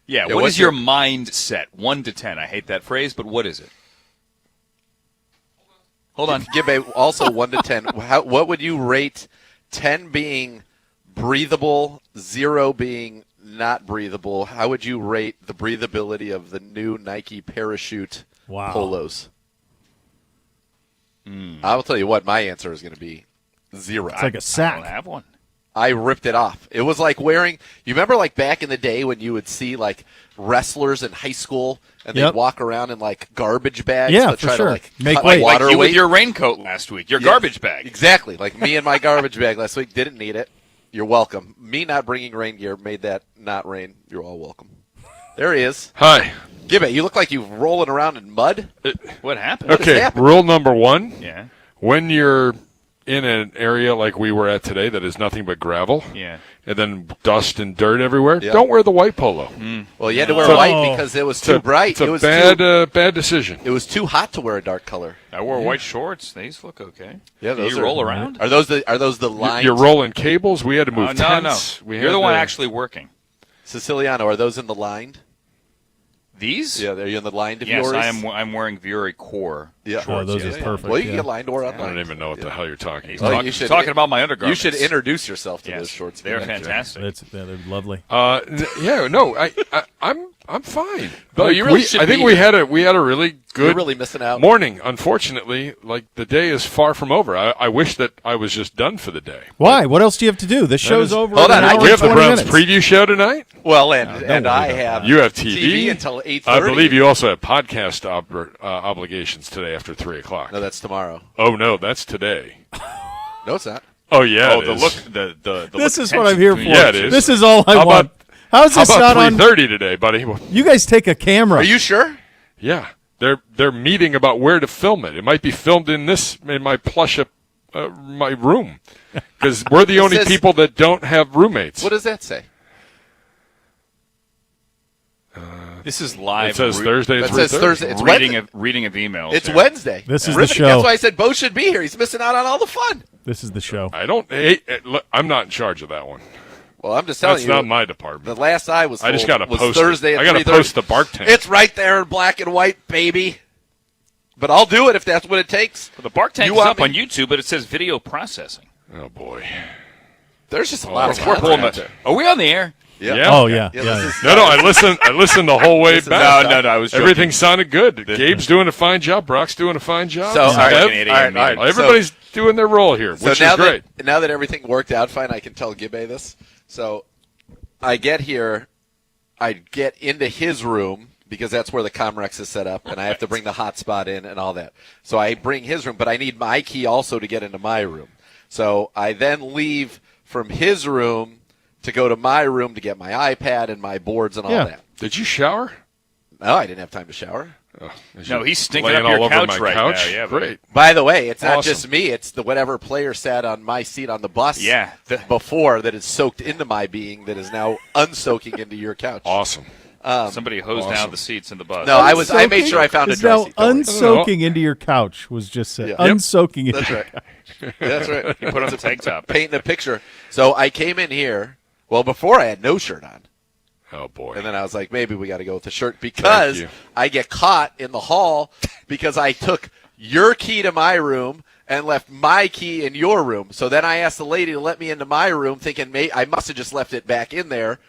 [SPEAKER 3] Yeah, what
[SPEAKER 2] what's
[SPEAKER 3] is your mindset? 1 to 10. I hate that phrase, but what is it? Hold on.
[SPEAKER 2] Gibbe, also 1 to 10. What would you rate 10 being breathable, 0 being not breathable? How would you rate the breathability of the new Nike parachute polos? I will tell you what, my answer is going to be 0.
[SPEAKER 1] It's like a sack.
[SPEAKER 3] I don't have one.
[SPEAKER 2] I ripped it off. It was like wearing, you remember like back in the day when you would see like wrestlers in high school and they'd walk around in like garbage bags to try to like
[SPEAKER 1] make
[SPEAKER 2] cut
[SPEAKER 1] weight.
[SPEAKER 2] water
[SPEAKER 3] Like you
[SPEAKER 2] weight.
[SPEAKER 3] with your raincoat last week, your garbage bag.
[SPEAKER 2] Exactly. Like me and my garbage bag last week, didn't need it. You're welcome. Me not bringing rain gear made that not rain. You're all welcome. There he is.
[SPEAKER 8] Hi.
[SPEAKER 2] Gibbe, you look like you're rolling around in mud.
[SPEAKER 3] What happened?
[SPEAKER 8] Okay,
[SPEAKER 2] happened?
[SPEAKER 8] rule number 1.
[SPEAKER 3] Yeah.
[SPEAKER 8] When you're in an area like we were at today that is nothing but gravel,
[SPEAKER 3] Yeah.
[SPEAKER 8] and then dust and dirt everywhere,
[SPEAKER 2] Yeah.
[SPEAKER 8] don't wear the white polo.
[SPEAKER 2] Well, you had to wear white because it was too bright.
[SPEAKER 8] It's a
[SPEAKER 2] it was
[SPEAKER 8] bad decision.
[SPEAKER 2] It was too hot to wear a dark color.
[SPEAKER 3] I wore white shorts. These look okay.
[SPEAKER 2] Yeah,
[SPEAKER 3] Do
[SPEAKER 2] those
[SPEAKER 3] you roll around?
[SPEAKER 2] Are those the lines?
[SPEAKER 8] You're rolling cables. We had to move
[SPEAKER 3] No.
[SPEAKER 8] tents.
[SPEAKER 3] You're the one actually working.
[SPEAKER 2] Siciliano, are those in the lined?
[SPEAKER 3] These?
[SPEAKER 2] Yeah, are you in the lined of
[SPEAKER 3] Yes,
[SPEAKER 2] yours?
[SPEAKER 3] I'm wearing Vuori Core
[SPEAKER 2] Yeah.
[SPEAKER 3] shorts.
[SPEAKER 1] those
[SPEAKER 3] yes.
[SPEAKER 1] are perfect.
[SPEAKER 2] Well, you can
[SPEAKER 1] yeah.
[SPEAKER 2] get lined or
[SPEAKER 8] I
[SPEAKER 2] unlined.
[SPEAKER 8] don't even know what the hell you're talking
[SPEAKER 3] He's
[SPEAKER 8] about.
[SPEAKER 2] you should-
[SPEAKER 3] talking about my undergarments.
[SPEAKER 2] You should introduce yourself to
[SPEAKER 3] Yes,
[SPEAKER 2] those shorts.
[SPEAKER 3] they're
[SPEAKER 2] man.
[SPEAKER 3] fantastic.
[SPEAKER 1] They're lovely.
[SPEAKER 8] I'm fine.
[SPEAKER 3] Oh, you really should
[SPEAKER 8] I think
[SPEAKER 3] be
[SPEAKER 8] we
[SPEAKER 3] here.
[SPEAKER 8] had a really
[SPEAKER 2] You're
[SPEAKER 8] good
[SPEAKER 2] really missing out.
[SPEAKER 8] morning. Unfortunately, like the day is far from over. I wish that I was just done for the day.
[SPEAKER 1] Why? What else do you have to do? This show's over.
[SPEAKER 2] Hold
[SPEAKER 1] in
[SPEAKER 2] on,
[SPEAKER 1] an hour
[SPEAKER 8] We
[SPEAKER 1] and
[SPEAKER 8] have the
[SPEAKER 1] 20
[SPEAKER 8] Browns
[SPEAKER 1] minutes.
[SPEAKER 8] preview show tonight.
[SPEAKER 2] Well, and I have
[SPEAKER 8] You have TV,
[SPEAKER 2] until 8:30.
[SPEAKER 8] I believe you also have podcast obligations today after 3:00.
[SPEAKER 2] No, that's tomorrow.
[SPEAKER 8] Oh no, that's today.
[SPEAKER 2] No, it's not.
[SPEAKER 8] Oh yeah,
[SPEAKER 3] Oh,
[SPEAKER 8] it
[SPEAKER 3] the
[SPEAKER 8] is.
[SPEAKER 3] look, the
[SPEAKER 1] This
[SPEAKER 3] look
[SPEAKER 1] is what I'm here for.
[SPEAKER 3] between
[SPEAKER 8] Yeah, it is.
[SPEAKER 1] This is all I
[SPEAKER 8] How
[SPEAKER 1] want.
[SPEAKER 8] about-
[SPEAKER 1] How's
[SPEAKER 8] How
[SPEAKER 1] this
[SPEAKER 8] about
[SPEAKER 1] not on?
[SPEAKER 8] 3:30 today, buddy? Well,
[SPEAKER 1] You guys take a camera.
[SPEAKER 2] Are you sure?
[SPEAKER 8] yeah, they're meeting about where to film it. It might be filmed in my plush my room because we're the only
[SPEAKER 2] says-
[SPEAKER 8] people that don't have roommates.
[SPEAKER 2] What does that say?
[SPEAKER 3] This is live.
[SPEAKER 8] It says Thursday at
[SPEAKER 2] That says
[SPEAKER 8] 3:30.
[SPEAKER 2] Thursday. It's
[SPEAKER 3] reading
[SPEAKER 2] Wednesday.
[SPEAKER 3] of emails.
[SPEAKER 2] It's
[SPEAKER 3] here.
[SPEAKER 2] Wednesday.
[SPEAKER 1] This is the
[SPEAKER 2] Riveting.
[SPEAKER 1] show.
[SPEAKER 2] That's why I said Bo should be here. He's missing out on all the fun.
[SPEAKER 1] This is the show.
[SPEAKER 8] I don't. Hey, look, I'm not in charge of that one.
[SPEAKER 2] Well, I'm just telling
[SPEAKER 8] That's
[SPEAKER 2] you.
[SPEAKER 8] not my
[SPEAKER 2] The
[SPEAKER 8] department.
[SPEAKER 2] last I was
[SPEAKER 8] I just
[SPEAKER 2] told
[SPEAKER 8] got to
[SPEAKER 2] was
[SPEAKER 8] post.
[SPEAKER 2] Thursday
[SPEAKER 8] it.
[SPEAKER 2] at
[SPEAKER 8] I got to
[SPEAKER 2] 3:30.
[SPEAKER 8] post the bark tank.
[SPEAKER 2] It's right there in black and white, baby. But I'll do it if that's what it takes.
[SPEAKER 3] Well, the Bark Tank
[SPEAKER 2] You
[SPEAKER 3] is
[SPEAKER 2] want
[SPEAKER 3] up
[SPEAKER 2] me-
[SPEAKER 3] on YouTube, but it says video processing.
[SPEAKER 8] Oh boy.
[SPEAKER 2] There's just a lot of
[SPEAKER 3] We're pulling
[SPEAKER 2] content
[SPEAKER 3] the.
[SPEAKER 2] there.
[SPEAKER 3] Are we on the air?
[SPEAKER 2] Yeah.
[SPEAKER 1] Oh yeah.
[SPEAKER 2] Yeah,
[SPEAKER 1] Yeah.
[SPEAKER 2] this is-
[SPEAKER 8] No, I listened the whole way
[SPEAKER 2] This is
[SPEAKER 8] back.
[SPEAKER 3] No, I was joking.
[SPEAKER 8] Everything sounded good. Gabe's doing a fine job. Brock's doing a fine job.
[SPEAKER 2] So, all right,
[SPEAKER 8] Bev,
[SPEAKER 2] all right, all right.
[SPEAKER 8] everybody's doing their role here,
[SPEAKER 2] So
[SPEAKER 8] which
[SPEAKER 2] now
[SPEAKER 8] is great.
[SPEAKER 2] now that everything worked out fine, I can tell Gibbe this. So I get here, I get into his room because that's where the Comrex is set up, and I have to bring the hotspot in and all that. So I bring his room, but I need my key also to get into my room. So I then leave from his room to go to my room to get my iPad and my boards and all that.
[SPEAKER 8] Did you shower?
[SPEAKER 2] No, I didn't have time to shower.
[SPEAKER 3] No, he's stinking
[SPEAKER 8] Laying
[SPEAKER 3] up your
[SPEAKER 8] all over
[SPEAKER 3] couch
[SPEAKER 8] my
[SPEAKER 3] right
[SPEAKER 8] couch.
[SPEAKER 3] now. Yeah,
[SPEAKER 8] Great.
[SPEAKER 2] By the way, it's not
[SPEAKER 8] Awesome.
[SPEAKER 2] just me. It's the whatever player sat on my seat on the bus
[SPEAKER 3] Yeah.
[SPEAKER 2] before that is soaked into my being that is now unsoaking into your couch.
[SPEAKER 8] Awesome.
[SPEAKER 3] Somebody hosed down the seats in the bus.
[SPEAKER 2] No, I made sure I found a
[SPEAKER 1] It's now
[SPEAKER 2] dressing. Don't worry.
[SPEAKER 1] unsoaking into your couch was just said.
[SPEAKER 2] Yeah.
[SPEAKER 1] Unsoaking into
[SPEAKER 2] That's
[SPEAKER 1] your
[SPEAKER 2] right. That's right.
[SPEAKER 3] You put on the tank top.
[SPEAKER 2] Painting a picture. So I came in here. Well, before I had no shirt on.
[SPEAKER 8] Oh, boy.
[SPEAKER 2] And then I was like, maybe we got to go with the shirt because
[SPEAKER 8] you.
[SPEAKER 2] I get caught in the hall because I took your key to my room and left my key in your room. So then I asked the lady to let me into my room thinking I must have just left it back in there.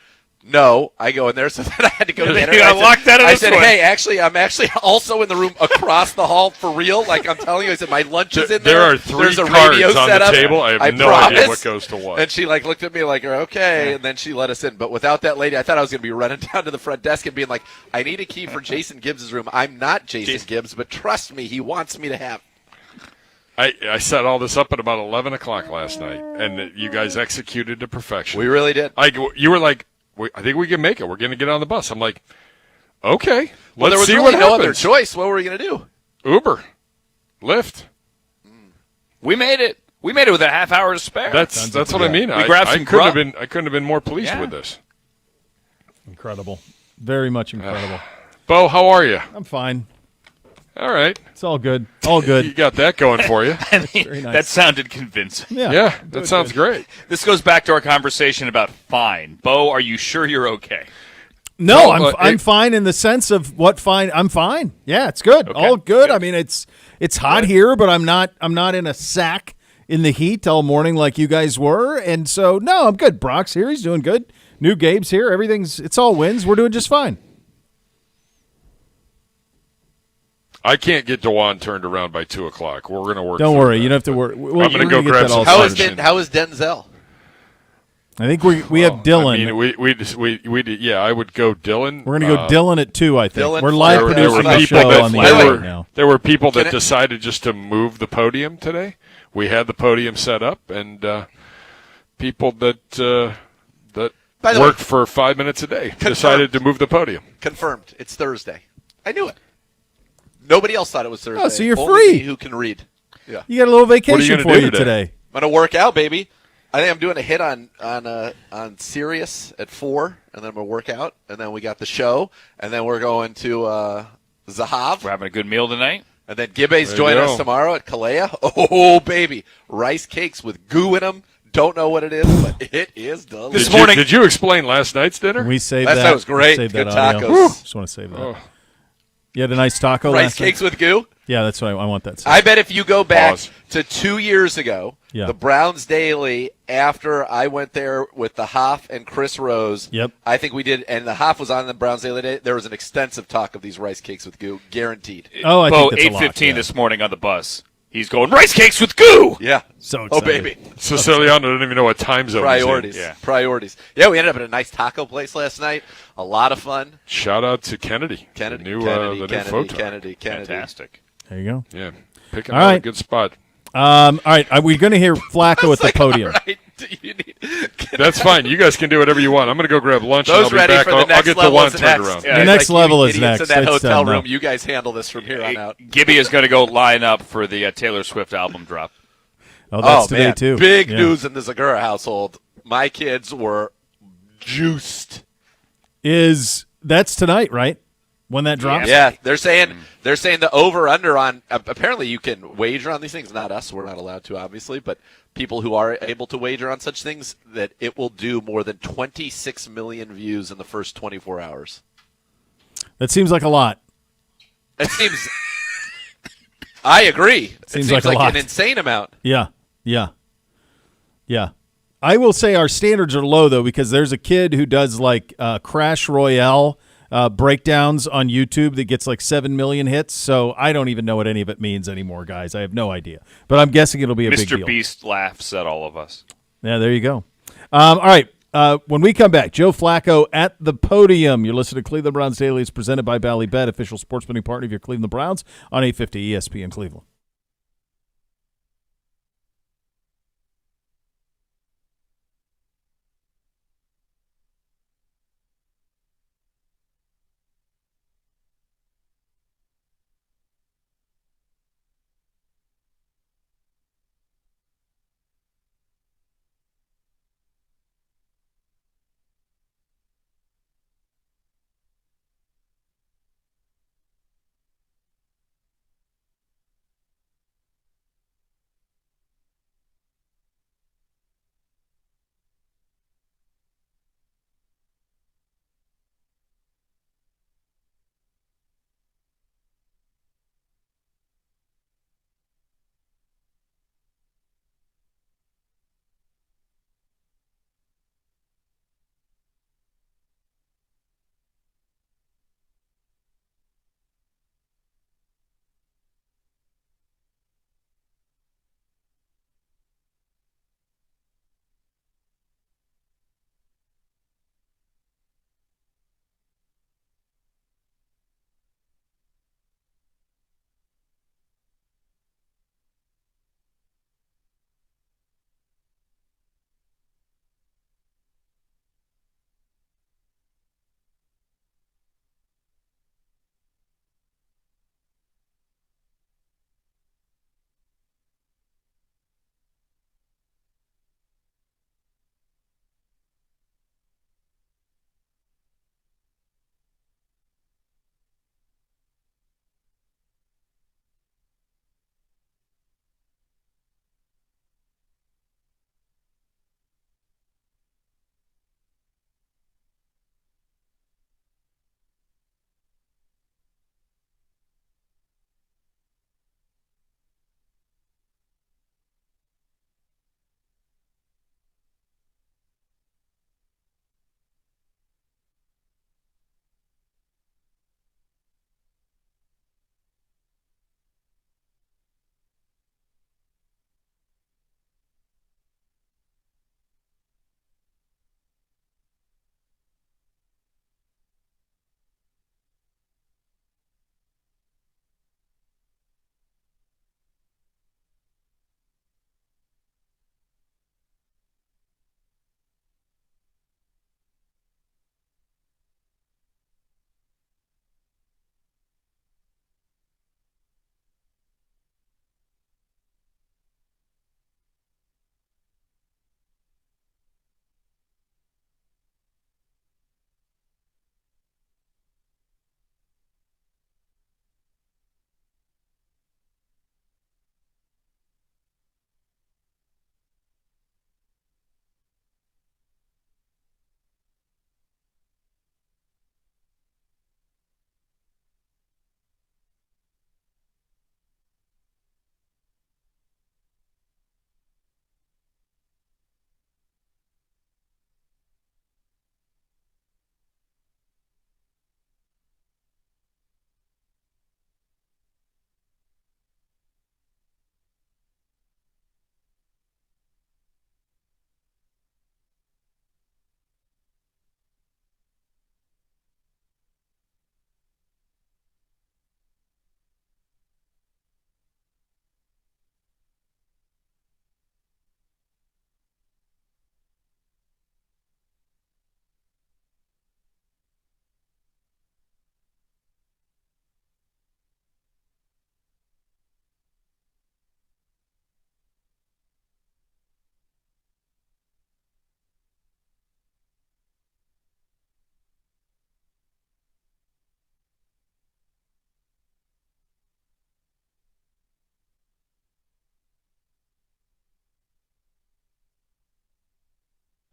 [SPEAKER 2] No, I go in there, so then I had to go get her.
[SPEAKER 3] You got locked out of
[SPEAKER 2] I
[SPEAKER 3] this
[SPEAKER 2] said,
[SPEAKER 3] one.
[SPEAKER 2] hey, actually, I'm actually also in the room across the hall for real. Like I'm telling you, I said, my lunch is in there.
[SPEAKER 8] There are three
[SPEAKER 2] There's a
[SPEAKER 8] cards
[SPEAKER 2] radio
[SPEAKER 8] on
[SPEAKER 2] set
[SPEAKER 8] the
[SPEAKER 2] up.
[SPEAKER 8] table. I have no idea
[SPEAKER 2] promise.
[SPEAKER 8] what goes to what.
[SPEAKER 2] And she looked at me like, okay, and then she let us in. But without that lady, I thought I was going to be running down to the front desk and being like, I need a key for Jason Gibbs' room. I'm not Jason Gibbs, but trust me, he wants me to have.
[SPEAKER 8] I set all this up at about 11 o'clock last night, and you guys executed to perfection.
[SPEAKER 2] We really did.
[SPEAKER 8] You were like, I think we can make it. We're going to get on the bus. I'm like, okay,
[SPEAKER 2] Well, there
[SPEAKER 8] let's
[SPEAKER 2] was
[SPEAKER 8] see
[SPEAKER 2] really
[SPEAKER 8] what
[SPEAKER 2] no
[SPEAKER 8] happens.
[SPEAKER 2] other choice. What were we going to do?
[SPEAKER 8] Uber, Lyft.
[SPEAKER 3] We made it. We made it with a half hour to spare.
[SPEAKER 8] That's what I mean.
[SPEAKER 3] We grabbed some grub.
[SPEAKER 8] I couldn't have been more pleased
[SPEAKER 3] Yeah.
[SPEAKER 8] with this.
[SPEAKER 1] incredible. Very much incredible.
[SPEAKER 8] Bo, how are you?
[SPEAKER 1] I'm fine.
[SPEAKER 8] All right.
[SPEAKER 1] It's all good. All
[SPEAKER 8] You
[SPEAKER 1] good.
[SPEAKER 8] got that going for you.
[SPEAKER 1] Very nice.
[SPEAKER 3] That sounded convincing.
[SPEAKER 1] Yeah.
[SPEAKER 8] Yeah, that sounds great.
[SPEAKER 3] This goes back to our conversation about fine. Bo, are you sure you're okay?
[SPEAKER 1] No,
[SPEAKER 8] No,
[SPEAKER 1] I'm fine in the sense of what fine. I'm fine. Yeah, it's good.
[SPEAKER 3] Okay.
[SPEAKER 1] All good. I mean, it's hot here, but I'm not in a sack in the heat all morning like you guys were. And so no, I'm good. Brock's here. He's doing good. New Gabe's here. It's all wins. We're doing just fine.
[SPEAKER 8] I can't get Dwan turned around by 2 o'clock. We're going to work.
[SPEAKER 1] Don't
[SPEAKER 8] through
[SPEAKER 1] worry.
[SPEAKER 8] that.
[SPEAKER 1] You don't have to worry.
[SPEAKER 8] I'm gonna go grab some
[SPEAKER 2] How
[SPEAKER 8] lunch.
[SPEAKER 2] is Denzel?
[SPEAKER 1] I think we have Dylan.
[SPEAKER 8] I mean, we did. Yeah, I would go Dylan.
[SPEAKER 1] We're going to go Dylan at 2, I think.
[SPEAKER 2] Dylan,
[SPEAKER 1] We're live
[SPEAKER 2] Flacco,
[SPEAKER 1] producing the
[SPEAKER 8] people
[SPEAKER 1] show
[SPEAKER 8] that-
[SPEAKER 1] on the
[SPEAKER 2] by the
[SPEAKER 1] air
[SPEAKER 2] way-
[SPEAKER 1] right now.
[SPEAKER 8] There were people that
[SPEAKER 2] Can I-
[SPEAKER 8] decided just to move the podium today. We had the podium set up, and people that
[SPEAKER 2] By the
[SPEAKER 8] worked
[SPEAKER 2] way,
[SPEAKER 8] for 5 minutes a day decided to move the podium.
[SPEAKER 2] Confirmed. It's Thursday. I knew it. Nobody else thought it was Thursday.
[SPEAKER 1] Oh, so you're
[SPEAKER 2] Only
[SPEAKER 1] free.
[SPEAKER 2] me who can read. Yeah.
[SPEAKER 1] You got a little
[SPEAKER 8] What are
[SPEAKER 1] vacation
[SPEAKER 8] you
[SPEAKER 1] for
[SPEAKER 8] gonna do
[SPEAKER 1] you today.
[SPEAKER 2] I'm gonna work out, baby. I think I'm doing a hit on Sirius at 4, and then I'm gonna work out, and then we got the show, and then we're going to Zahav,
[SPEAKER 3] We're having a good meal tonight.
[SPEAKER 2] and then Gibbe's
[SPEAKER 8] you
[SPEAKER 2] joining
[SPEAKER 8] go.
[SPEAKER 2] us tomorrow at Kalea. Oh, baby, rice cakes with goo in them. Don't know what it is, but it is delicious.
[SPEAKER 8] Did you explain last night's dinner?
[SPEAKER 1] We saved
[SPEAKER 2] Last
[SPEAKER 1] that.
[SPEAKER 2] night was great.
[SPEAKER 1] Saved
[SPEAKER 2] Good
[SPEAKER 1] that audio.
[SPEAKER 2] tacos.
[SPEAKER 1] Just want to save that.
[SPEAKER 8] Oh.
[SPEAKER 1] You had a nice taco
[SPEAKER 2] Rice
[SPEAKER 1] last
[SPEAKER 2] cakes
[SPEAKER 1] night?
[SPEAKER 2] with goo.
[SPEAKER 1] Yeah, that's what I want that.
[SPEAKER 2] I bet if you go back
[SPEAKER 8] Pause.
[SPEAKER 2] to 2 years ago,
[SPEAKER 1] Yeah.
[SPEAKER 2] the Browns Daily, after I went there with the Hoff and Chris Rose,
[SPEAKER 1] Yep.
[SPEAKER 2] I think we did, and the Hoff was on the Browns Daily Day, there was an extensive talk of these rice cakes with goo, guaranteed.
[SPEAKER 1] Oh, I
[SPEAKER 3] Bo,
[SPEAKER 1] think that's a lot,
[SPEAKER 3] 8:15
[SPEAKER 1] yeah.
[SPEAKER 3] this morning on the bus. He's going, rice cakes with goo!
[SPEAKER 2] Yeah.
[SPEAKER 1] So
[SPEAKER 2] Oh,
[SPEAKER 1] excited.
[SPEAKER 2] baby.
[SPEAKER 8] Siciliano doesn't even know what time zone he's in.
[SPEAKER 2] Priorities.
[SPEAKER 3] Yeah.
[SPEAKER 2] Priorities. Yeah, we ended up at a nice taco place last night. A lot of fun.
[SPEAKER 8] Shout out to Kennedy.
[SPEAKER 2] Kennedy,
[SPEAKER 8] the new,
[SPEAKER 2] Kennedy,
[SPEAKER 8] the
[SPEAKER 2] Kennedy,
[SPEAKER 8] new photon.
[SPEAKER 2] Kennedy.
[SPEAKER 3] Fantastic.
[SPEAKER 1] There you go.
[SPEAKER 8] Yeah, picking
[SPEAKER 1] All
[SPEAKER 8] out a
[SPEAKER 1] right.
[SPEAKER 8] good spot.
[SPEAKER 1] All right, we're going to hear Flacco at the
[SPEAKER 2] Like,
[SPEAKER 1] podium.
[SPEAKER 2] all right, do you need-
[SPEAKER 8] That's fine. You guys can do whatever you want. I'm going to go grab lunch.
[SPEAKER 2] Those
[SPEAKER 8] and I'll be
[SPEAKER 2] ready
[SPEAKER 8] back.
[SPEAKER 2] for the
[SPEAKER 8] I'll
[SPEAKER 2] next
[SPEAKER 8] get the
[SPEAKER 2] level
[SPEAKER 8] one
[SPEAKER 2] is
[SPEAKER 8] turned
[SPEAKER 2] next.
[SPEAKER 8] around.
[SPEAKER 2] Yeah,
[SPEAKER 1] The
[SPEAKER 2] it's
[SPEAKER 1] next
[SPEAKER 2] like,
[SPEAKER 1] level
[SPEAKER 2] you
[SPEAKER 1] is
[SPEAKER 2] idiots
[SPEAKER 1] next.
[SPEAKER 2] in that
[SPEAKER 1] It's,
[SPEAKER 2] hotel
[SPEAKER 1] no.
[SPEAKER 2] room. You guys handle this from here on out.
[SPEAKER 3] Gibby is going to go line up for the Taylor Swift album drop.
[SPEAKER 1] Oh, that's today,
[SPEAKER 2] man.
[SPEAKER 1] too.
[SPEAKER 2] Big
[SPEAKER 1] Yeah.
[SPEAKER 2] news in the Zagura household. My kids were juiced.
[SPEAKER 1] That's tonight, right? When that drops?
[SPEAKER 2] Yeah, they're saying the over under on. Apparently, you can wager on these things. Not us; we're not allowed to, obviously. But people who are able to wager on such things, that it will do more than 26 million views in the first 24 hours.
[SPEAKER 1] That seems like a lot.
[SPEAKER 2] It seems. I agree.
[SPEAKER 1] Seems
[SPEAKER 2] it seems
[SPEAKER 1] like a lot.
[SPEAKER 2] an insane amount.
[SPEAKER 1] Yeah. I will say our standards are low, though, because there's a kid who does like Crash Royale breakdowns on YouTube that gets like 7 million hits. So I don't even know what any of it means anymore, guys. I have no idea. But I'm guessing it'll be a big deal.
[SPEAKER 3] Mr. Beast laughs at all of us.
[SPEAKER 1] Yeah, there you go. All right. When we come back, Joe Flacco at the podium. You're listening to Cleveland Browns Daily. It's presented by Bally Bet, official sports betting partner of your Cleveland Browns on 850 ESPN Cleveland.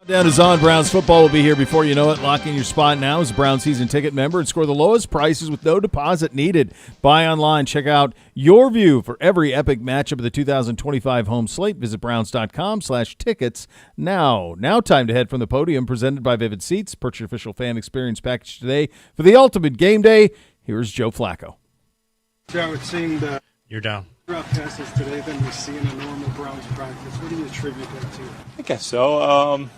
[SPEAKER 1] Down is on. Browns football will be here before you know it. Lock in your spot now as a Brown season ticket member and score the lowest prices with no deposit needed. Buy online. Check out your view for every epic matchup of the 2025 home slate. Visit browns.com/tickets now. Now time to head from the podium, presented by Vivid Seats. Purchase your official fan experience package today for the ultimate game day. Here's Joe Flacco.
[SPEAKER 6] Joe, it seemed
[SPEAKER 9] You're down.
[SPEAKER 6] throughout passes today than we see in a normal Browns practice. What do you attribute that to?
[SPEAKER 10] I guess so.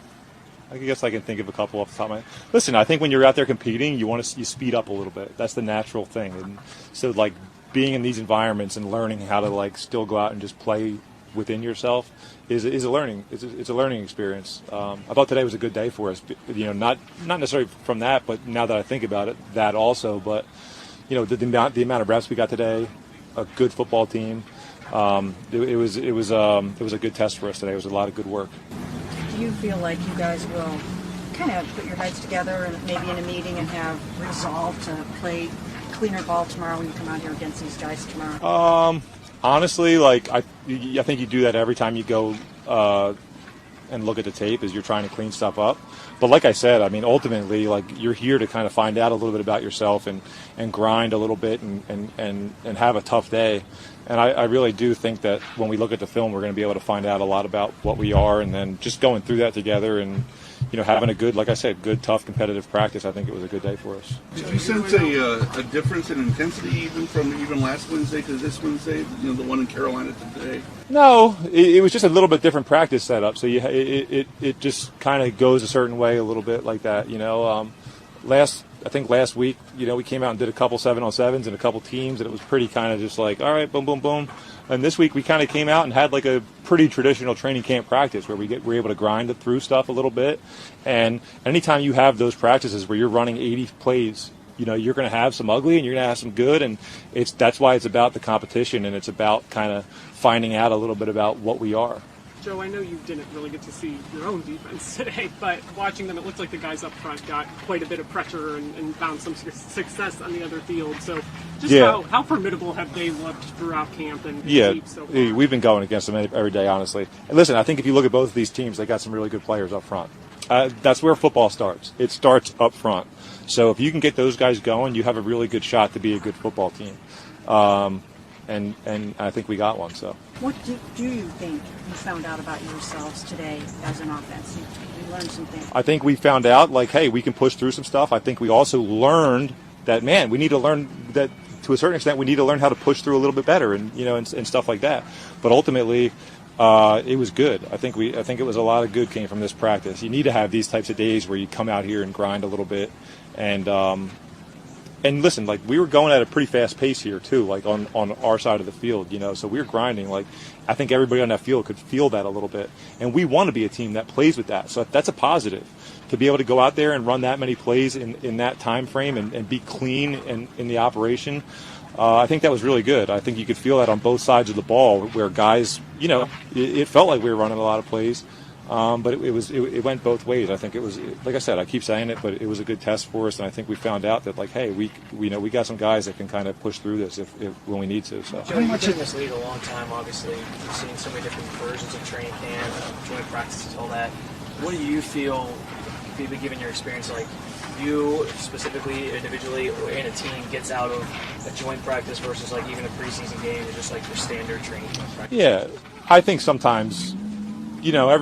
[SPEAKER 10] I guess I can think of a couple off the top of my head. Listen, I think when you're out there competing, you speed up a little bit. That's the natural thing. And so, like, being in these environments and learning how to, like, still go out and just play within yourself is a learning. It's a learning experience. I thought today was a good day for us. You know, not necessarily from that, but now that I think about it, that also. But you know, the amount of reps we got today, a good football team. It was a good test for us today. It was a lot of good work.
[SPEAKER 7] Do you feel like you guys will kind of put your heads together and maybe in a meeting and have resolve to play cleaner ball tomorrow when you come out here against these guys tomorrow?
[SPEAKER 10] Honestly, like I think you do that every time you go and look at the tape as you're trying to clean stuff up. But like I said, I mean, ultimately, like you're here to kind of find out a little bit about yourself and grind a little bit and have a tough day. And I really do think that when we look at the film, we're going to be able to find out a lot about what we are, and then just going through that together and, you know, having a good, like I said, good, tough, competitive practice. I think it was a good day for us.
[SPEAKER 11] Did you sense a difference in intensity even from last Wednesday to this Wednesday, you know, the one in Carolina today?
[SPEAKER 10] No, it was just a little bit different practice setup. So it just kind of goes a certain way a little bit like that, you know. I think last week, you know, we came out and did a couple 7-on-7s and a couple teams, and it was pretty kind of just like, all right, boom, boom, boom. And this week we kind of came out and had like a pretty traditional training camp practice where we're able to grind it through stuff a little bit. And anytime you have those practices where you're running 80 plays, you know, you're going to have some ugly and you're going to have some good, and that's why it's about the competition, and it's about kind of finding out a little bit about what we are.
[SPEAKER 12] Joe, I know you didn't really get to see your own defense today, but watching them, it looked like the guys up front got quite a bit of pressure and found some success on the other field. So just how formidable have they looked throughout camp and so far?
[SPEAKER 10] We've been going against them every day, honestly. And listen, I think if you look at both of these teams, they got some really good players up front. That's where football starts. It starts up front. So if you can get those guys going, you have a really good shot to be a good football team. And I think we got one. So,
[SPEAKER 7] what do you think you found out about yourselves today as an offense? You learned some things.
[SPEAKER 10] I think we found out, like, hey, we can push through some stuff. I think we also learned that, man, we need to learn that to a certain extent. We need to learn how to push through a little bit better, and you know, and stuff like that. But ultimately, it was good. I think it was a lot of good came from this practice. You need to have these types of days where you come out here and grind a little bit, and listen, like we were going at a pretty fast pace here too, like on our side of the field, you know. So we were grinding. Like I think everybody on that field could feel that a little bit, and we want to be a team that plays with that. So that's a positive to be able to go out there and run that many plays in that time frame and be clean in the operation. I think that was really good. I think you could feel that on both sides of the ball, where guys, you know, it felt like we were running a lot of plays. But it went both ways. I think it was, like I said, I keep saying it, but it was a good test for us, and I think we found out that, like, hey, we we got some guys that can kind of push through this if when we need to. So.
[SPEAKER 13] Joe, you've been in this league a long time, obviously. You've seen so many different versions of training camp, joint practices, all that. What do you feel, given your experience, like you specifically, individually, or in a team gets out of a joint practice versus like even a preseason game or just like your standard training camp practice?
[SPEAKER 10] Yeah, I think sometimes. You know, I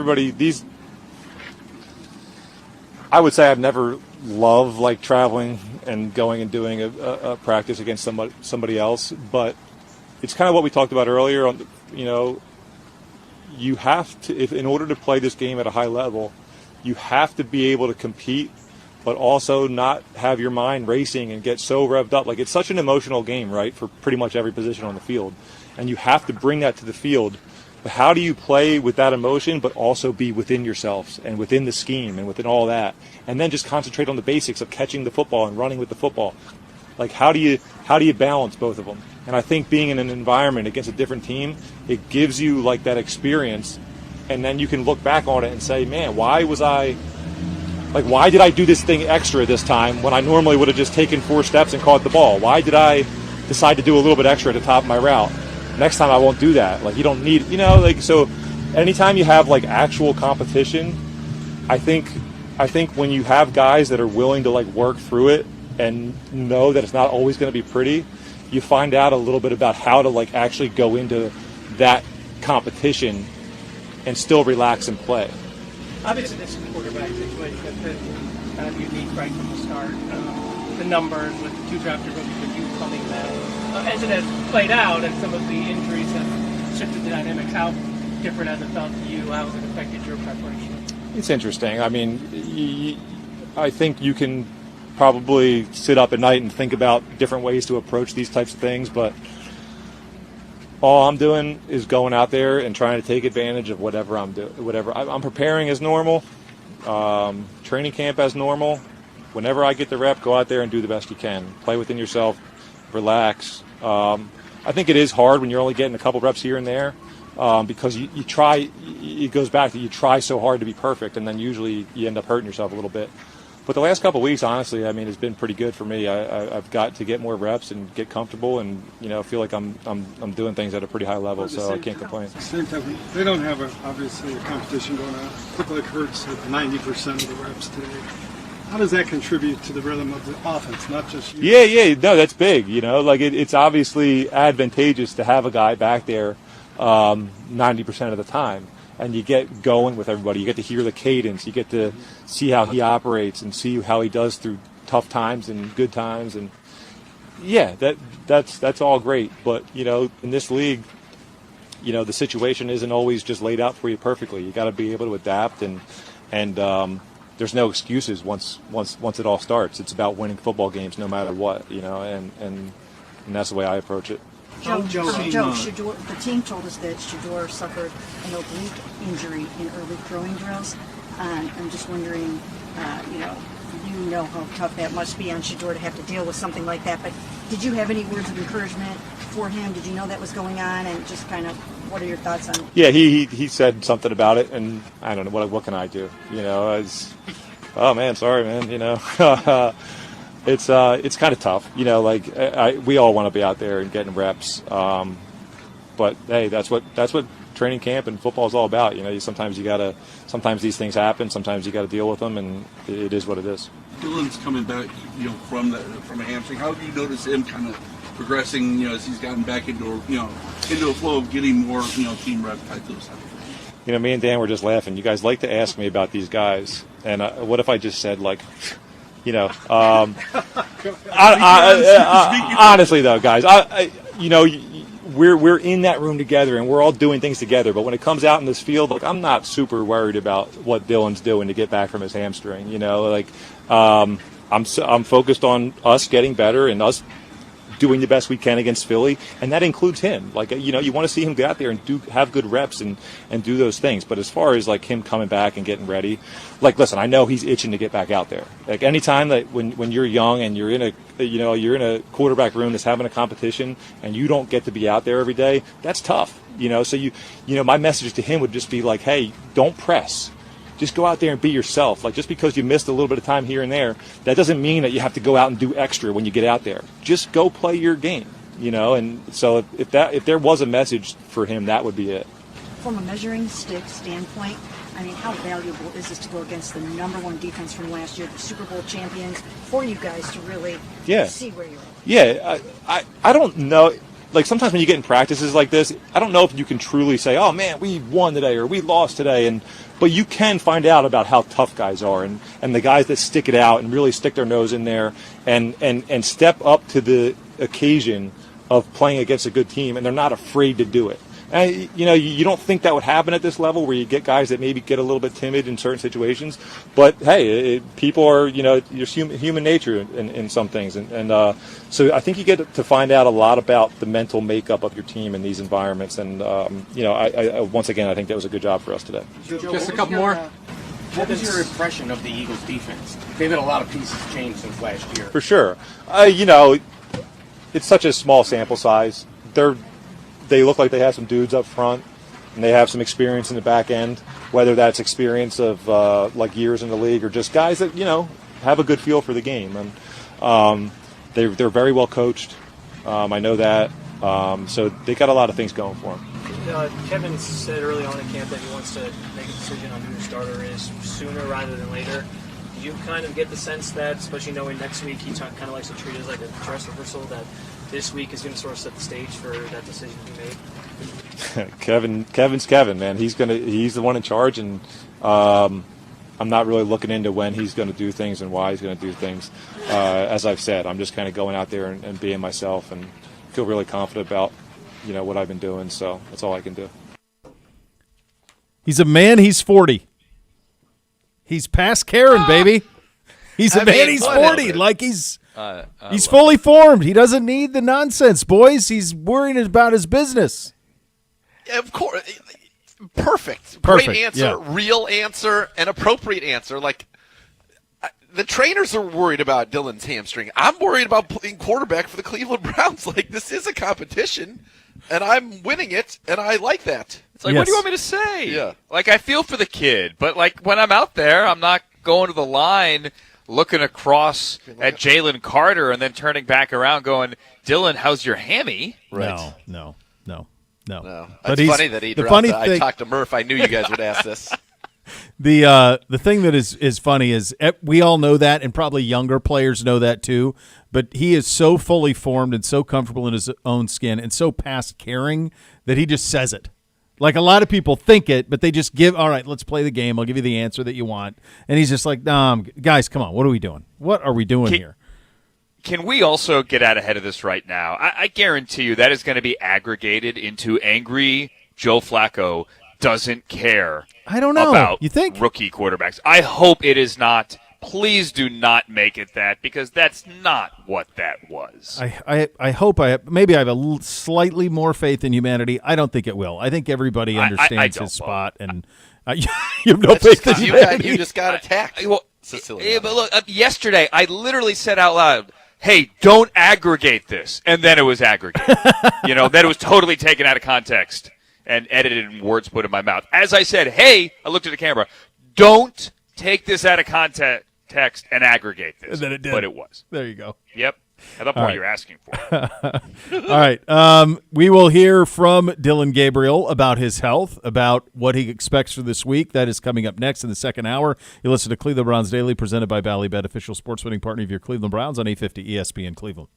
[SPEAKER 10] would say I've never loved like traveling and going and doing a practice against somebody else, but it's kind of what we talked about earlier. You know, you have to, in order to play this game at a high level, you have to be able to compete, but also not have your mind racing and get so revved up. Like, it's such an emotional game, right, for pretty much every position on the field, and you have to bring that to the field. But how do you play with that emotion, but also be within yourselves and within the scheme and within all that, and then just concentrate on the basics of catching the football and running with the football? Like, how do you balance both of them? And I think being in an environment against a different team, it gives you like that experience, and then you can look back on it and say, man, why did I do this thing extra this time when I normally would have just taken 4 steps and caught the ball? Why did I decide to do a little bit extra at the top of my route? Next time I won't do that. Like, you don't need, you know, like, so anytime you have like actual competition, I think when you have guys that are willing to like work through it and know that it's not always going to be pretty, you find out a little bit about how to like actually go into that competition and still relax and play.
[SPEAKER 9] Obviously, this quarterback situation has been kind of unique right from the start. The numbers with the 2 drafted rookies with you coming back. As it has played out and some of the injuries have shifted the dynamics, how different has it felt to you? How has it affected your preparation?
[SPEAKER 10] It's interesting. I mean, I think you can probably sit up at night and think about different ways to approach these types of things, but all I'm doing is going out there and trying to take advantage of whatever I'm doing. I'm preparing as normal, training camp as normal. Whenever I get the rep, go out there and do the best you can. Play within yourself, relax. I think it is hard when you're only getting a couple reps here and there because you try. It goes back to you try so hard to be perfect, and then usually you end up hurting yourself a little bit. But the last couple of weeks, honestly, I mean, it's been pretty good for me. I've got to get more reps and get comfortable, and feel like I'm doing things at a pretty high level, so I can't complain.
[SPEAKER 6] At the same time, they don't have obviously a competition going on. Look like Hurts had 90% of the reps today. How does that contribute to the rhythm of the offense, not just you?
[SPEAKER 10] Yeah, no, that's big. Like it's obviously advantageous to have a guy back there 90% of the time. And you get going with everybody. You get to hear the cadence. You get to see how he operates and see how he does through tough times and good times. And yeah, that's all great. But in this league, the situation isn't always just laid out for you perfectly. You got to be able to adapt, and there's no excuses once it all starts. It's about winning football games no matter what. And that's the way I approach it.
[SPEAKER 7] Joe, Shadur, the team told us that Shadur suffered an oblique injury in early throwing drills. I'm just wondering, you know how tough that must be on Shadur to have to deal with something like that. But did you have any words of encouragement for him? Did you know that was going on? And just kind of, what are your thoughts on it?
[SPEAKER 10] Yeah, he said something about it, and I don't know what can I do? Oh man, sorry, man. It's kind of tough, we all want to be out there and getting reps, but hey, that's what training camp and football is all about. Sometimes sometimes these things happen, sometimes you got to deal with them, and it is what it is.
[SPEAKER 11] Dylan's coming back, from a hamstring. How have you noticed him kind of progressing, as he's gotten back into a flow of getting more, team rep type of stuff?
[SPEAKER 10] Me and Dan were just laughing. You guys like to ask me about these guys, and what if I just said honestly though, guys, we're in that room together and we're all doing things together. But when it comes out in this field, I'm not super worried about what Dylan's doing to get back from his hamstring. I'm focused on us getting better and us doing the best we can against Philly, and that includes him. You want to see him get out there and have good reps and do those things. But as far as him coming back and getting ready, listen, I know he's itching to get back out there. Anytime that when you're young and you're in a quarterback room that's having a competition and you don't get to be out there every day, that's tough. So my message to him would just be hey, don't press. Just go out there and be yourself. Just because you missed a little bit of time here and there, that doesn't mean that you have to go out and do extra when you get out there. Just go play your game, And so if there was a message for him, that would be it.
[SPEAKER 7] From a measuring stick standpoint, how valuable is this to go against the number one defense from last year, the Super Bowl champions, for you guys to really see where you're at?
[SPEAKER 10] Yeah, I don't know. Sometimes when you get in practices like this, I don't know if you can truly say, oh man, we won today or we lost today, but you can find out about how tough guys are and the guys that stick it out and really stick their nose in there and step up to the occasion of playing against a good team, and they're not afraid to do it. And, you don't think that would happen at this level where you get guys that maybe get a little bit timid in certain situations. But, hey, people are, there's human nature in some things. And so I think you get to find out a lot about the mental makeup of your team in these environments. And, once again, I think that was a good job for us today.
[SPEAKER 9] Just a couple more. What was your impression of the Eagles' defense? They've had a lot of pieces change since last year.
[SPEAKER 10] For sure. It's such a small sample size. They look like they have some dudes up front, and they have some experience in the back end, whether that's experience of years in the league or just guys that have a good feel for the game. And they're very well coached. I know that. So they got a lot of things going for them.
[SPEAKER 13] Kevin said early on in camp that he wants to make a decision on who the starter is sooner rather than later. Do you kind of get the sense that, especially knowing next week he kind of likes to treat it as like a dress rehearsal, that this week is going to sort of set the stage for that decision to be made?
[SPEAKER 10] Kevin's Kevin, man. He's the one in charge, and I'm not really looking into when he's going to do things and why he's going to do things. As I've said, I'm just kind of going out there and being myself, and feel really confident about what I've been doing. So that's all I can do.
[SPEAKER 1] He's a man. He's 40. He's past Karen, baby. He's a man. He's 40. Like he's fully formed. He doesn't need the nonsense, boys. He's worrying about his business.
[SPEAKER 2] Of course. Perfect. Great answer, real answer, and appropriate answer. Like, the trainers are worried about Dylan's hamstring. I'm worried about playing quarterback for the Cleveland Browns. Like, this is a competition, and I'm winning it, and I like that.
[SPEAKER 3] It's like, what do you want me to say?
[SPEAKER 2] Yeah.
[SPEAKER 3] Like, I feel for the kid, but, like, when I'm out there, I'm not going to the line looking across at Jalen Carter and then turning back around going, Dylan, how's your hammy?
[SPEAKER 2] Right.
[SPEAKER 1] No.
[SPEAKER 2] It's funny that he dropped I talked to Murph. I knew you guys would ask this.
[SPEAKER 1] The thing that is funny is we all know that, and probably younger players know that too, but he is so fully formed and so comfortable in his own skin and so past caring that he just says it. Like, a lot of people think it, but they just all right, let's play the game. I'll give you the answer that you want. And he's just like, guys, come on. What are we doing? What are we doing here?
[SPEAKER 3] Can we also get out ahead of this right now? I guarantee you that is going to be aggregated into angry Joe Flacco doesn't care.
[SPEAKER 1] I don't know.
[SPEAKER 3] About
[SPEAKER 1] you think?
[SPEAKER 3] Rookie quarterbacks. I hope it is not. Please do not make it that, because that's not what that was.
[SPEAKER 1] I hope maybe I have a slightly more faith in humanity. I don't think it will. I think everybody understands his spot, and you have no faith in humanity.
[SPEAKER 2] You just got attacked.
[SPEAKER 3] But look, yesterday I literally said out loud, hey, don't aggregate this. And then it was aggregated. Then it was totally taken out of context and edited and words put in my mouth. As I said, hey, I looked at the camera, don't take this out of context and aggregate this.
[SPEAKER 1] And then it did.
[SPEAKER 3] But it was.
[SPEAKER 1] There you go.
[SPEAKER 3] Yep. At that point, you're asking for it.
[SPEAKER 1] All right. We will hear from Dylan Gabriel about his health, about what he expects for this week. That is coming up next in the second hour. You listen to Cleveland Browns Daily, presented by Ballybet, official sports betting partner of your Cleveland Browns on 850 ESPN Cleveland.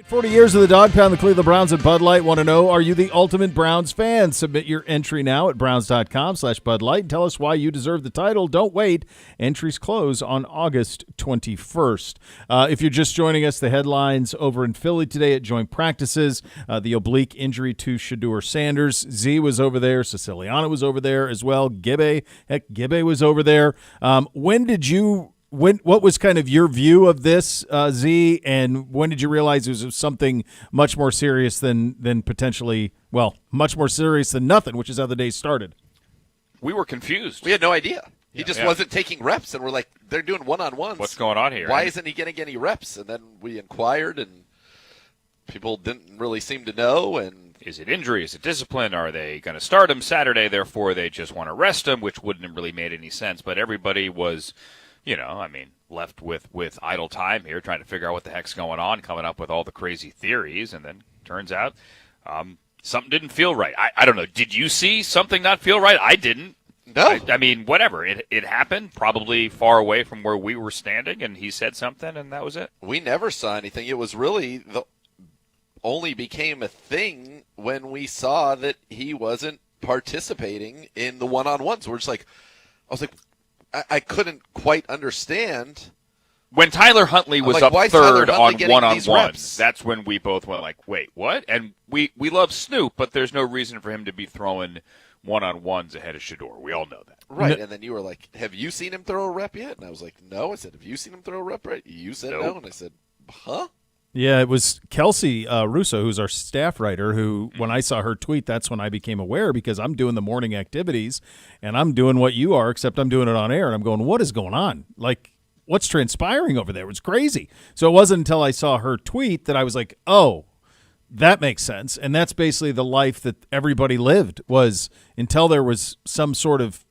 [SPEAKER 1] 40 years of the Dog Pound, the Cleveland Browns, and Bud Light. Want to know, are you the ultimate Browns fan? Submit your entry now at browns.com/Bud Light and tell us why you deserve the title. Don't wait. Entries close on August 21st. If you're just joining us, the headlines over in Philly today at joint practices, the oblique injury to Shadur Sanders. Z was over there. Siciliano was over there as well. Gibbe was over there. What was kind of your view of this, Z, and when did you realize it was something much more serious than potentially, well, much more serious than nothing, which is how the day started?
[SPEAKER 3] We were confused.
[SPEAKER 2] We had no idea. He just wasn't taking reps, and we're like, they're doing one-on-ones.
[SPEAKER 3] What's going on here?
[SPEAKER 2] Why isn't he getting any reps? And then we inquired, and people didn't really seem to know. And
[SPEAKER 3] is it injury? Is it discipline? Are they going to start him Saturday, therefore they just want to rest him, which wouldn't have really made any sense. But everybody was... left with idle time here, trying to figure out what the heck's going on, coming up with all the crazy theories, and then turns out something didn't feel right. I don't know. Did you see something not feel right? I didn't.
[SPEAKER 2] No.
[SPEAKER 3] I mean, whatever. It happened, probably far away from where we were standing, and he said something, and that was it.
[SPEAKER 2] We never saw anything. It was really only became a thing when we saw that he wasn't participating in the one-on-ones. We're just like, I was like, I couldn't quite understand.
[SPEAKER 3] When Tyler Huntley was
[SPEAKER 2] like,
[SPEAKER 3] up third on one-on-ones, that's when we both went like, wait, what? And we love Snoop, but there's no reason for him to be throwing one-on-ones ahead of Shadur. We all know that.
[SPEAKER 2] Right, and then you were like, have you seen him throw a rep yet? And I was like, no. I said, have you seen him throw a rep yet? You said no. And I said, huh?
[SPEAKER 1] Yeah, it was Kelsey Russo, who's our staff writer, who, when I saw her tweet, that's when I became aware, because I'm doing the morning activities, and I'm doing what you are, except I'm doing it on air, and I'm going, what is going on? Like, what's transpiring over there? It was crazy. So it wasn't until I saw her tweet that I was like, oh, that makes sense. And that's basically the life that everybody lived, was until there was some sort of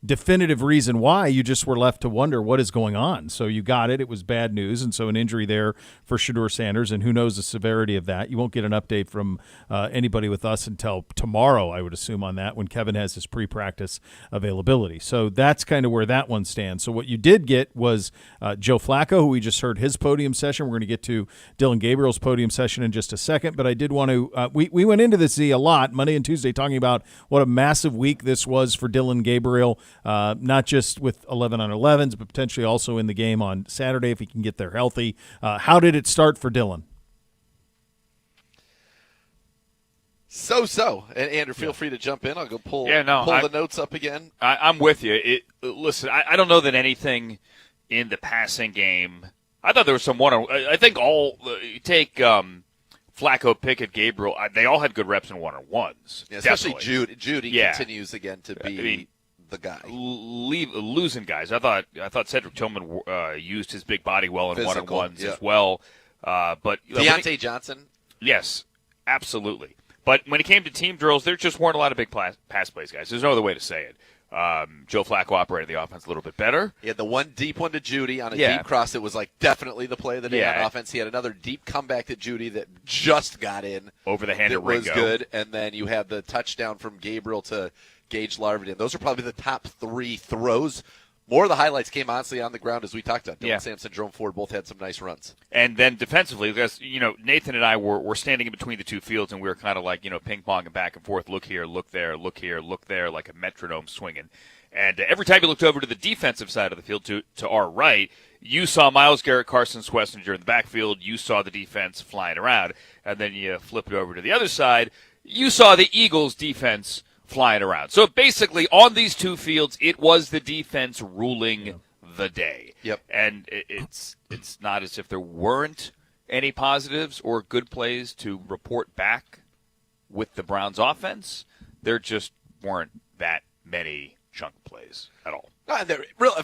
[SPEAKER 1] definitive reason why, you just were left to wonder what is going on. So you got it. It was bad news. And so an injury there for Shadur Sanders, and who knows the severity of that. You won't get an update from anybody with us until tomorrow, I would assume, on that, when Kevin has his pre-practice availability. So that's kind of where that one stands. So what you did get was Joe Flacco, who we just heard his podium session. We're going to get to Dylan Gabriel's podium session in just a second, but I did want to we went into this a lot Monday and Tuesday talking about what a massive week this was for Dylan Gabriel. Not just with 11 on 11s, but potentially also in the game on Saturday if he can get there healthy. How did it start for Dylan?
[SPEAKER 2] So. And Andrew, feel free to jump in. I'll go pull the notes up again.
[SPEAKER 3] I'm with you. Listen, I don't know that anything in the passing game. I thought there was some I think take Flacco, Pickett, Gabriel. They all had good reps in one-on-ones.
[SPEAKER 2] Yeah, especially Judy continues again to be the guy.
[SPEAKER 3] Losing guys. I thought Cedric Tillman used his big body well in one-on-ones as well. But
[SPEAKER 2] Deontay Johnson.
[SPEAKER 3] Yes, absolutely. But when it came to team drills, there just weren't a lot of big pass plays, guys. There's no other way to say it. Joe Flacco operated the offense a little bit better.
[SPEAKER 2] He had the one deep one to Judy on a deep cross. It was like definitely the play of the day on offense. He had another deep comeback to Judy that just got in.
[SPEAKER 3] Over the hand of Ringo.
[SPEAKER 2] It was good. And then you had the touchdown from Gabriel to Gage Larvin. Those are probably the top three throws. More of the highlights came honestly on the ground, as we talked about. Dylan Sampson, Jerome Ford both had some nice runs.
[SPEAKER 3] And then defensively, because Nathan and I were standing in between the two fields, and we were kind of like ping-ponging back and forth. Look here, look there, look here, look there, like a metronome swinging. And every time you looked over to the defensive side of the field, to our right, you saw Myles Garrett, Carson Swessinger in the backfield. You saw the defense flying around. And then you flip it over to the other side. You saw the Eagles' defense flying around. So basically, on these two fields, it was the defense ruling the day.
[SPEAKER 2] Yep.
[SPEAKER 3] And it's not as if there weren't any positives or good plays to report back with the Browns offense. There just weren't that many chunk plays at all.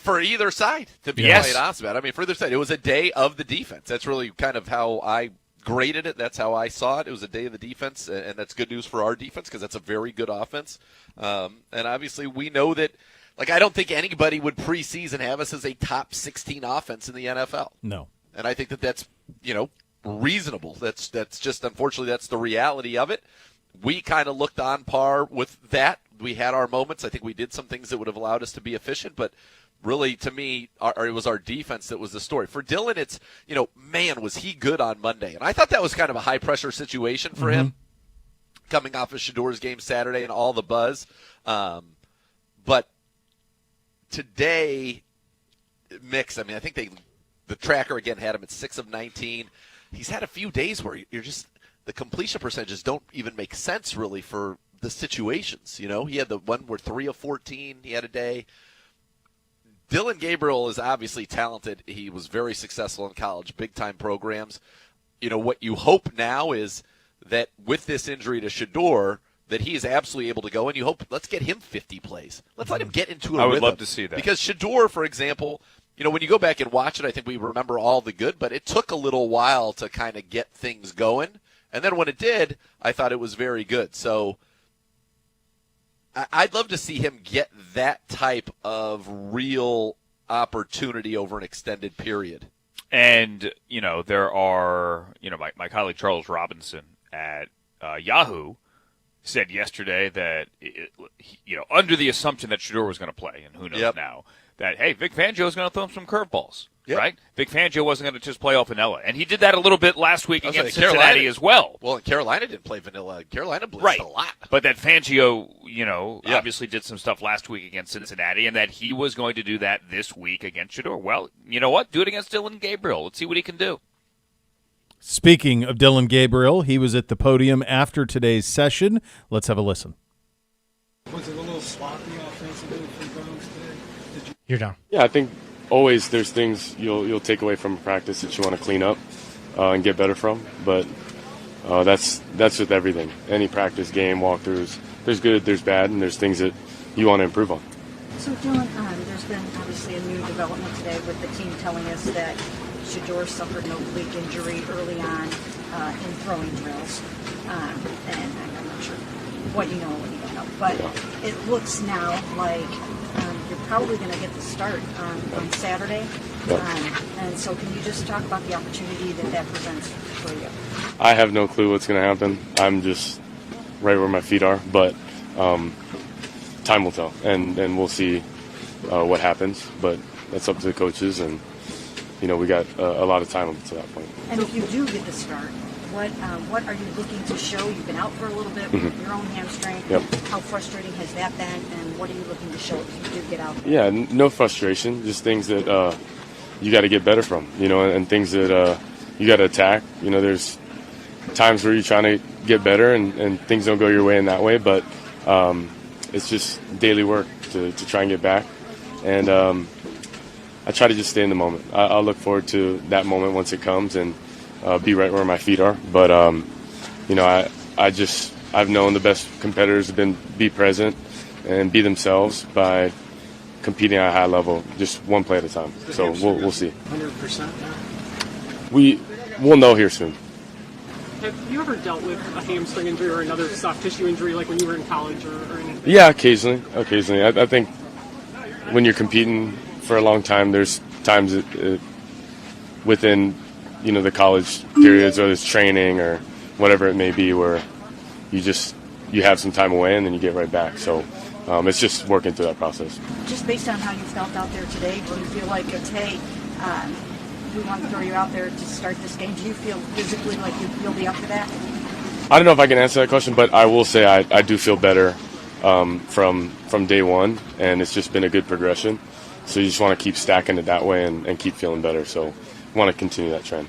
[SPEAKER 2] For either side, to be quite honest about it. I mean, for either side, it was a day of the defense. That's really kind of how I graded it. That's how I saw it. It was a day of the defense, and that's good news for our defense because that's a very good offense. And obviously, we know that. Like, I don't think anybody would preseason have us as a top 16 offense in the NFL.
[SPEAKER 1] No.
[SPEAKER 2] And I think that's reasonable. That's just, unfortunately, that's the reality of it. We kind of looked on par with that. We had our moments. I think we did some things that would have allowed us to be efficient, but really, to me, it was our defense that was the story. For Dylan, it's, man, was he good on Monday. And I thought that was kind of a high-pressure situation for him, coming off of Shadur's game Saturday and all the buzz. But today, mix, I mean, I think the tracker, again, had him at 6 of 19. He's had a few days where you're just – the completion percentages don't even make sense, really, for the situations. He had the one where 3 of 14 he had a day. Dylan Gabriel is obviously talented. He was very successful in college, big-time programs. What you hope now is that with this injury to Shadur, that he is absolutely able to go, and you hope, let's get him 50 plays. Let's let him get into a rhythm.
[SPEAKER 3] I would love to see that.
[SPEAKER 2] Because Shadur, for example, when you go back and watch it, I think we remember all the good, but it took a little while to kind of get things going. And then when it did, I thought it was very good. So I'd love to see him get that type of real opportunity over an extended period.
[SPEAKER 3] And, there are, my colleague Charles Robinson at Yahoo said yesterday that, under the assumption that Shadur was going to play, and who knows now, that, hey, Vic Fangio is going to throw him some curveballs, right? Vic Fangio wasn't going to just play all vanilla. And he did that a little bit last week against Cincinnati as well.
[SPEAKER 2] Well, Carolina didn't play vanilla. Carolina blitzed a lot.
[SPEAKER 3] But that Fangio, obviously did some stuff last week against Cincinnati, and that he was going to do that this week against Shadur. Well, you know what? Do it against Dylan Gabriel. Let's see what he can do.
[SPEAKER 1] Speaking of Dylan Gabriel, he was at the podium after today's session. Let's have a listen.
[SPEAKER 6] Was it a little sloppy offensively from Jones today?
[SPEAKER 14] You're done.
[SPEAKER 15] Yeah, I think always there's things you'll take away from practice that you want to clean up and get better from. But that's with everything. Any practice, game, walkthroughs, there's good, there's bad, and there's things that you want to improve on.
[SPEAKER 7] So, Dylan, there's been obviously a new development today with the team telling us that Shadur suffered an oblique injury early on in throwing drills. And I'm not sure what you know and what you don't know. But it looks now like you're probably going to get the start on Saturday. And so can you just talk about the opportunity that presents for you?
[SPEAKER 15] I have no clue what's going to happen. I'm just right where my feet are. But time will tell. And we'll see what happens. But that's up to the coaches. And, we got a lot of time up to that point.
[SPEAKER 7] And if you do get the start, what are you looking to show? You've been out for a little bit with your own hamstring.
[SPEAKER 15] Yep.
[SPEAKER 7] How frustrating has that been, and what are you looking to show if you do get out?
[SPEAKER 15] Yeah, no frustration, just things that you got to get better from, and things that you got to attack. There's times where you're trying to get better and things don't go your way in that way, but it's just daily work to try and get back. And I try to just stay in the moment. I'll look forward to that moment once it comes and be right where my feet are. But, I've known the best competitors have be present and be themselves by competing at a high level, just one play at a time. So we'll see.
[SPEAKER 12] 100% now?
[SPEAKER 15] We'll know here soon.
[SPEAKER 12] Have you ever dealt with a hamstring injury or another soft tissue injury like when you were in college or anything?
[SPEAKER 15] Yeah, occasionally. I think when you're competing for a long time, there's times within the college periods or there's training or whatever it may be where you have some time away and then you get right back. So it's just working through that process.
[SPEAKER 7] Just based on how you felt out there today, do you feel like it's, hey, we want to throw you out there to start this game? Do you feel physically like you'll be up for that?
[SPEAKER 15] I don't know if I can answer that question, but I will say I do feel better from day one, and it's just been a good progression. So you just want to keep stacking it that way and keep feeling better. So I want to continue that trend.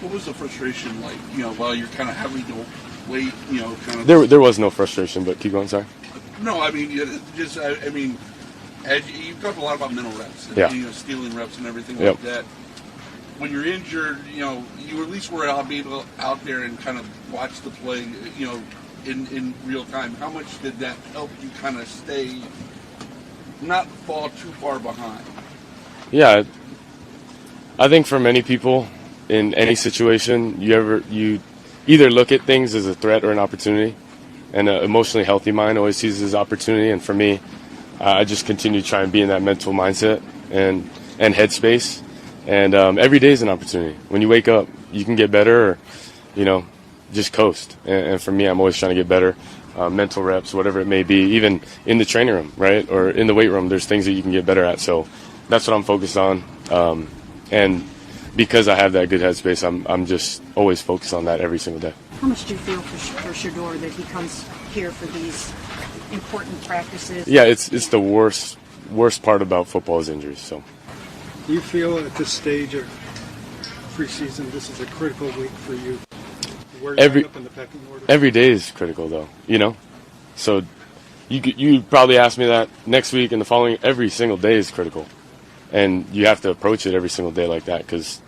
[SPEAKER 11] What was the frustration like, while you're kind of having to wait, kind of...
[SPEAKER 15] There was no frustration, but keep going, sorry.
[SPEAKER 11] No, I mean, as you've talked a lot about mental reps and, stealing reps and everything like that. When you're injured, you at least were able out there and kind of watch the play, in real time. How much did that help you kind of stay, not fall too far behind?
[SPEAKER 15] Yeah, I think for many people in any situation, you either look at things as a threat or an opportunity, and an emotionally healthy mind always sees it as opportunity. And for me, I just continue to try and be in that mental mindset and headspace. And every day is an opportunity. When you wake up, you can get better or, just coast. And for me, I'm always trying to get better. mental reps, whatever it may be, even in the training room, right, or in the weight room. There's things that you can get better at. So that's what I'm focused on. And because I have that good headspace, I'm just always focused on that every single day.
[SPEAKER 7] How much do you feel for Shadur that he comes here for these important practices?
[SPEAKER 15] Yeah, it's the worst part about football is injuries. So,
[SPEAKER 6] Do you feel at this stage of preseason this is a critical week for you? Where you end up in the pecking order?
[SPEAKER 15] Every day is critical, though. So you probably ask me that next week and the following. Every single day is critical, and you have to approach it every single day like that because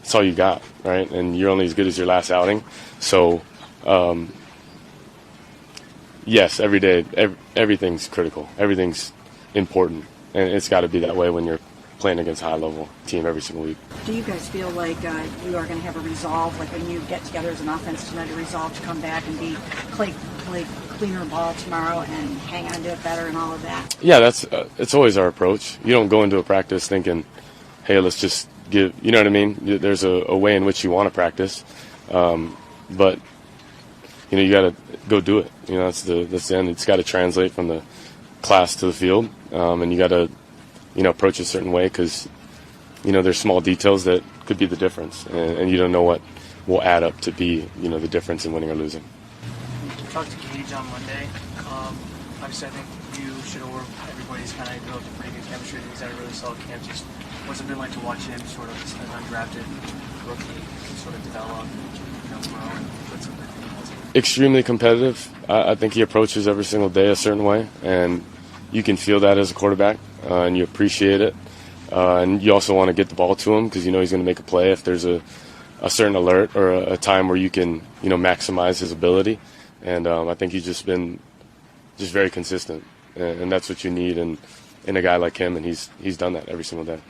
[SPEAKER 15] it's all you got, right? And you're only as good as your last outing. So, yes, every day, everything's critical. Everything's important, and it's got to be that way when you're playing against a high-level team every single week.
[SPEAKER 7] Do you guys feel like you are going to have a resolve, like when you get together as an offense tonight, a resolve to come back and play cleaner ball tomorrow and hang on to it better and all of that?
[SPEAKER 15] Yeah, it's always our approach. You don't go into a practice thinking, hey, let's just give, you know what I mean? There's a way in which you want to practice, but you got to go do it. That's the end. It's got to translate from the class to the field, and you got to approach it a certain way because there's small details that could be the difference, and you don't know what will add up to be the difference in winning or losing.
[SPEAKER 13] You talked to Gage on Monday. Obviously, I think you, Shadur, everybody's kind of built a pretty good chemistry. He's had a really solid camp. Just what's it been like to watch him sort of as an undrafted rookie sort of develop, grow and put some good things?
[SPEAKER 15] Extremely competitive. I think he approaches every single day a certain way, and you can feel that as a quarterback, and you appreciate it. And you also want to get the ball to him because he's going to make a play if there's a certain alert or a time where you can maximize his ability. And I think he's just been very consistent, and that's what you need in a guy like him, and he's done that every single day.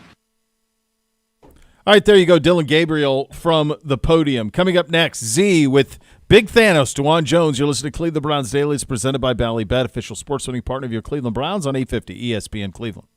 [SPEAKER 1] All right, there you go, Dylan Gabriel from the podium. Coming up next, Z with Big Thanos, Dwan Jones. You're listening to Cleveland Browns Daily. It's presented by Bally Bet, official sports betting partner of your Cleveland Browns on 850 ESPN Cleveland.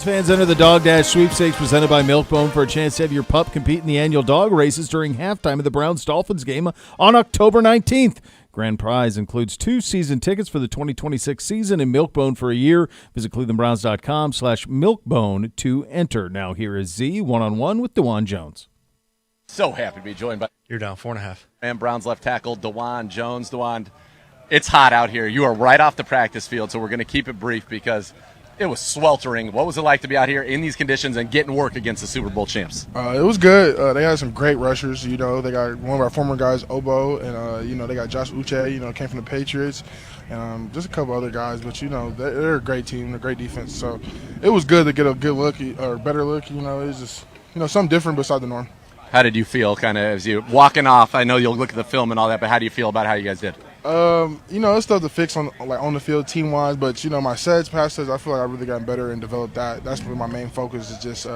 [SPEAKER 1] Fans, enter the Dog Dash sweepstakes presented by Milkbone for a chance to have your pup compete in the annual dog races during halftime of the Browns-Dolphins game on October 19th. Grand prize includes 2 season tickets for the 2026 season and Milkbone for a year. Visit clevelandbrowns.com/milkbone to enter. Now here is Z one-on-one with Dwan Jones.
[SPEAKER 14] So happy to be joined by
[SPEAKER 16] You're down 4.5.
[SPEAKER 14] And Browns left tackle Dwan Jones. Dwan, it's hot out here. You are right off the practice field, so we're going to keep it brief because it was sweltering. What was it like to be out here in these conditions and getting work against the Super Bowl champs?
[SPEAKER 16] It was good. They had some great rushers. They got one of our former guys, Obo, and they got Josh Uche. Came from the Patriots, and just a couple other guys. But they're a great team, a great defense. So it was good to get a good look or better look. It was just something different beside the norm.
[SPEAKER 14] How did you feel, kind of as you walking off? I know you'll look at the film and all that, but how do you feel about how you guys did?
[SPEAKER 16] It's stuff to fix on the field team wise, but my sets, pass sets, I feel like I really gotten better and developed that. That's really my main focus is just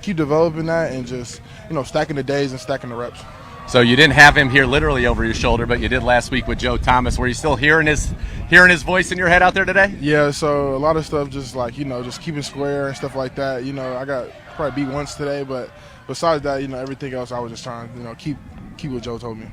[SPEAKER 16] keep developing that and just stacking the days and stacking the reps.
[SPEAKER 14] So you didn't have him here literally over your shoulder, but you did last week with Joe Thomas. Were you still hearing his voice in your head out there today?
[SPEAKER 16] Yeah, so a lot of stuff just just keeping square and stuff like that. I got probably beat once today, but besides that, everything else I was just trying keep what Joe told me.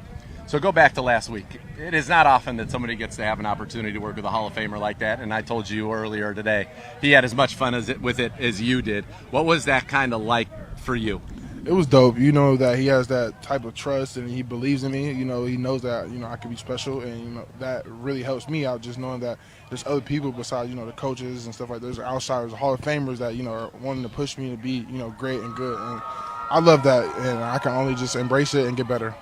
[SPEAKER 14] So go back to last week. It is not often that somebody gets to have an opportunity to work with a Hall of Famer like that, and I told you earlier today, he had as much fun with it as you did. What was that kind of like for you?
[SPEAKER 16] It was dope. That he has that type of trust and he believes in me. He knows that, I can be special, and, that really helps me out just knowing that there's other people besides, the coaches and stuff like that. There's outsiders, Hall of Famers that, are wanting to push me to be, great and good. And I love that, and I can only just embrace it and get better.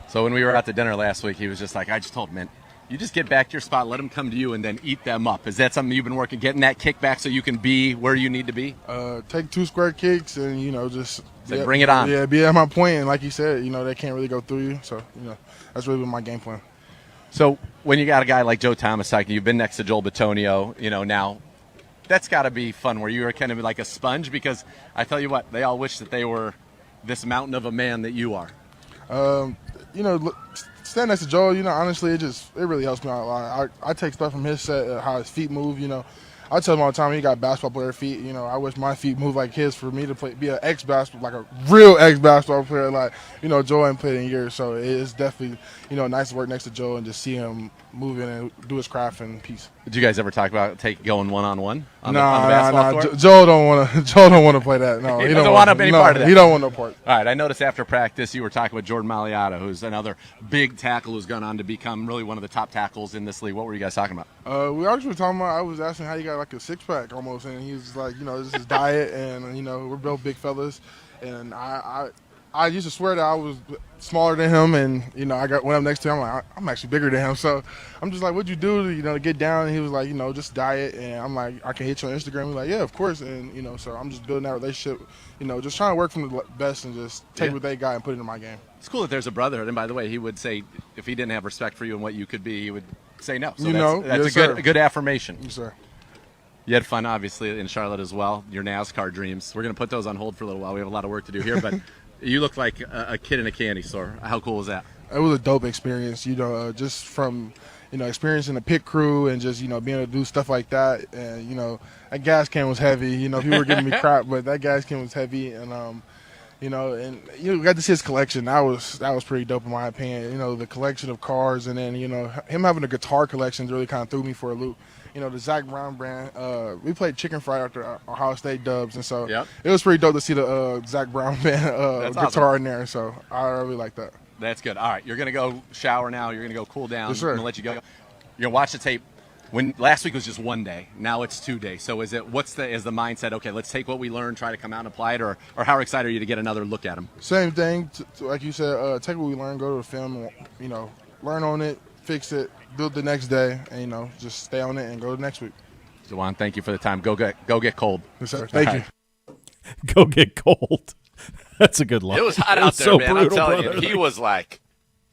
[SPEAKER 14] So when we were out to dinner last week, he was just like, I just told him, man, you just get back to your spot, let them come to you, and then eat them up. Is that something you've been working, getting that kick back so you can be where you need to be?
[SPEAKER 16] Take 2 square kicks and, just
[SPEAKER 14] bring it on.
[SPEAKER 16] Yeah, be at my point. And like you said, they can't really go through you. So, that's really been my game plan.
[SPEAKER 14] So when you got a guy like Joe Thomas talking, you've been next to Joel Bitonio, now that's got to be fun where you are kind of like a sponge because I tell you what, they all wish that they were this mountain of a man that you are.
[SPEAKER 16] Standing next to Joel, honestly, it really helps me out a lot. I take stuff from his set, how his feet move, I tell him all the time he got basketball player feet. I wish my feet moved like his for me to be an ex-basketball, like a real ex-basketball player. Like, Joel ain't played in years, so it is definitely, nice to work next to Joel and just see him moving and do his craft in peace.
[SPEAKER 14] Did you guys ever talk about going one-on-one on the
[SPEAKER 16] basketball
[SPEAKER 14] court?
[SPEAKER 16] Joel don't want to play that. No,
[SPEAKER 14] he doesn't want any part of that.
[SPEAKER 16] He don't want no part.
[SPEAKER 14] All right, I noticed after practice you were talking with Jordan Mailata, who's another big tackle who's gone on to become really one of the top tackles in this league. What were you guys talking about?
[SPEAKER 16] We actually were talking about, I was asking how you got like a six-pack almost, and he was like, this is diet, and, we're both big fellas, and I used to swear that I was smaller than him, and went up next to him. I'm like, I'm actually bigger than him. So I'm just like, what'd you do to get down? And he was like, just diet. And I'm like, I can hit you on Instagram. He's like, yeah, of course. And so I'm just building that relationship. Just trying to work from the best and just take what they got and put it in my game.
[SPEAKER 14] It's cool that there's a brother. And by the way, he would say if he didn't have respect for you and what you could be, he would say no. So that's
[SPEAKER 16] yes,
[SPEAKER 14] a good affirmation.
[SPEAKER 16] Yes, sir.
[SPEAKER 14] You had fun, obviously, in Charlotte as well. Your NASCAR dreams. We're going to put those on hold for a little while. We have a lot of work to do here, but. You look like a kid in a candy store. How cool was that?
[SPEAKER 16] It was a dope experience, just from, experiencing the pit crew and just, being able to do stuff like that. And, that gas can was heavy. People were giving me crap, but that gas can was heavy. And, and you got to see his collection. That was pretty dope in my opinion. The collection of cars, and then, him having a guitar collection really kind of threw me for a loop. The Zach Brown brand, we played Chicken Fry after Ohio State dubs, and so it was pretty dope to see the Zach Brown band guitar awesome. In there, so I really like that.
[SPEAKER 14] That's good. All right, you're going to go shower now. You're going to go cool down.
[SPEAKER 16] Yes, sir.
[SPEAKER 14] I'm going to let you go. You're going to watch the tape. When last week was just one day, now it's 2 days. So is the mindset, okay, let's take what we learned, try to come out and apply it, or how excited are you to get another look at them?
[SPEAKER 16] Same thing. Like you said, take what we learned, go to the film, learn on it, fix it, do it the next day, and just stay on it and go to next week.
[SPEAKER 14] Dwan, thank you for the time. Go get cold.
[SPEAKER 16] Yes, sir. Thank you.
[SPEAKER 1] Go get cold. That's a good line.
[SPEAKER 2] It was hot out there,
[SPEAKER 1] so
[SPEAKER 2] man.
[SPEAKER 1] brutal,
[SPEAKER 2] I'm telling
[SPEAKER 1] brother.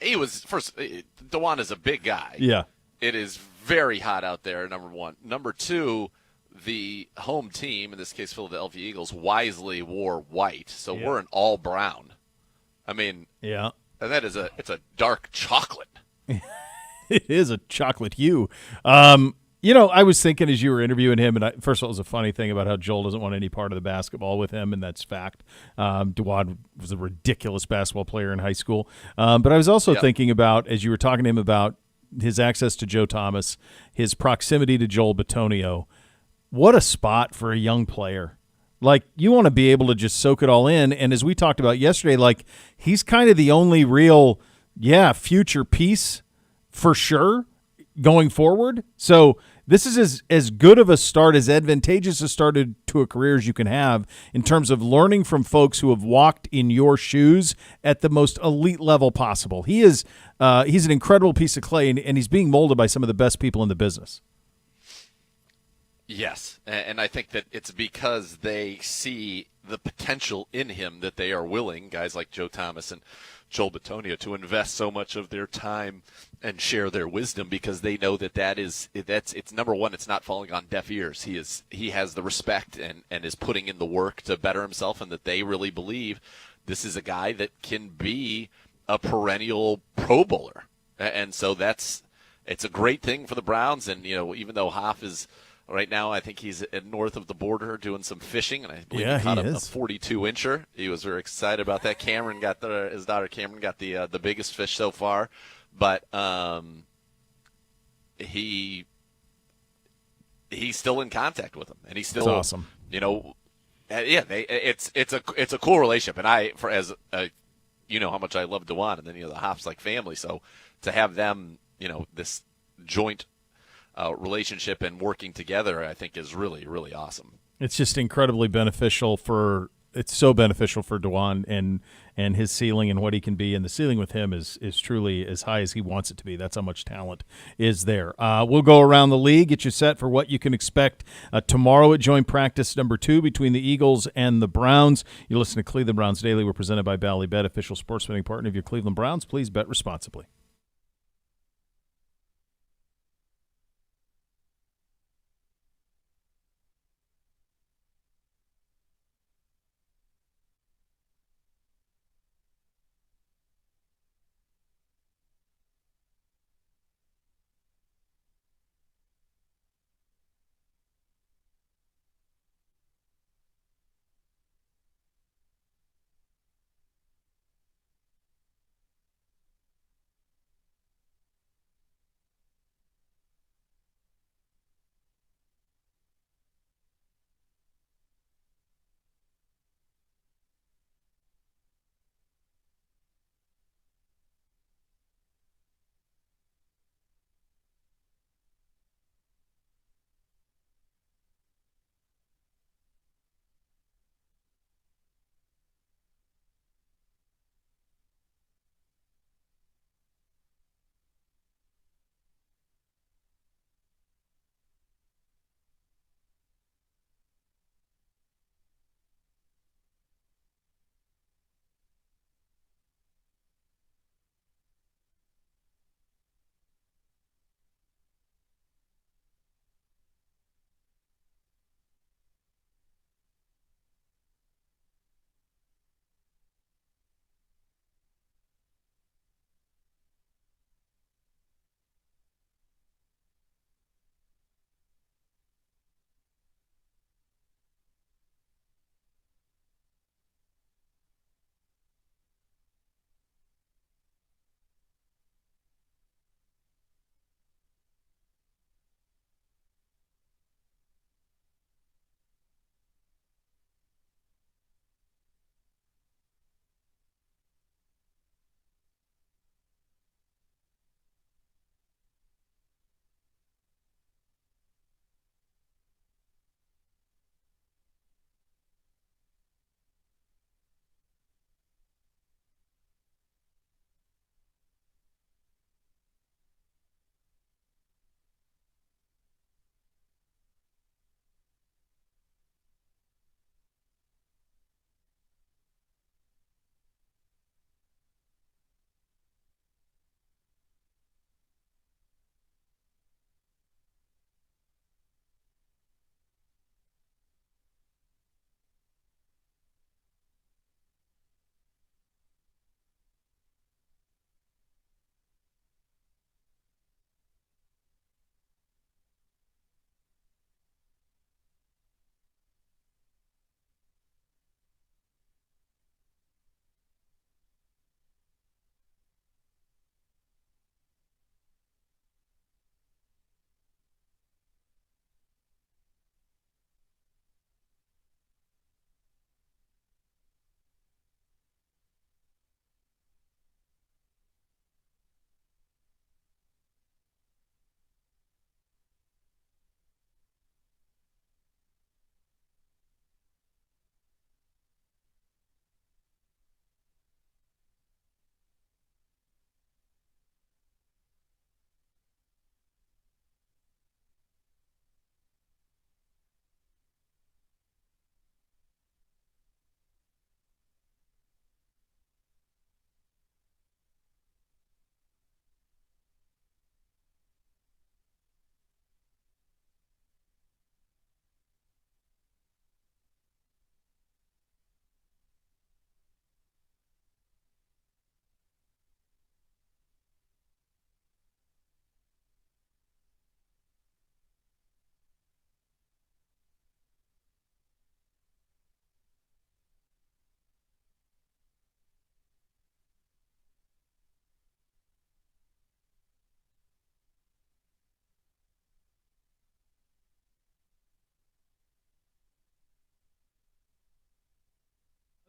[SPEAKER 2] you, first. Dwan is a big guy.
[SPEAKER 1] Yeah.
[SPEAKER 2] It is very hot out there. Number one. Number two, the home team, in this case Philadelphia Eagles, wisely wore white, so we're an all brown. I mean,
[SPEAKER 1] yeah,
[SPEAKER 2] and that it's a dark chocolate.
[SPEAKER 1] It is a chocolate hue. I was thinking as you were interviewing him, and first of all, it was a funny thing about how Joel doesn't want any part of the basketball with him, and that's fact. Dwan was a ridiculous basketball player in high school. But I was also thinking about, as you were talking to him about his access to Joe Thomas, his proximity to Joel Bitonio, what a spot for a young player. Like, you want to be able to just soak it all in, and as we talked about yesterday, like, he's kind of the only real, future piece for sure going forward. So this is as good of a start, as advantageous a start to a career as you can have in terms of learning from folks who have walked in your shoes at the most elite level possible. He's an incredible piece of clay, and he's being molded by some of the best people in the business.
[SPEAKER 2] Yes, and I think that it's because they see the potential in him that they are willing, guys like Joe Thomas and Joel Bitonio, to invest so much of their time and share their wisdom, because they know it's number one, it's not falling on deaf ears. He has the respect and is putting in the work to better himself, and that they really believe this is a guy that can be a perennial Pro Bowler. And so it's a great thing for the Browns. And even though Hoff is right now, I think he's north of the border doing some fishing, and I believe he caught a 42-incher. He was very excited about that. His daughter Cameron got the biggest fish so far, but he's still in contact with him, and he's still
[SPEAKER 1] That's awesome.
[SPEAKER 2] It's a cool relationship, and you know how much I love Dwan, and then the Hoff's like family, so to have them, this joint relationship and working together, I think is really, really awesome.
[SPEAKER 1] It's just incredibly beneficial it's so beneficial for Dwan and his ceiling and what he can be, and the ceiling with him is truly as high as he wants it to be. That's how much talent is there. We'll go around the league, get you set for what you can expect tomorrow at joint practice number 2 between the Eagles and the Browns. You listen to Cleveland Browns Daily. We're presented by Ballybet, official sports betting partner of your Cleveland Browns. Please bet responsibly.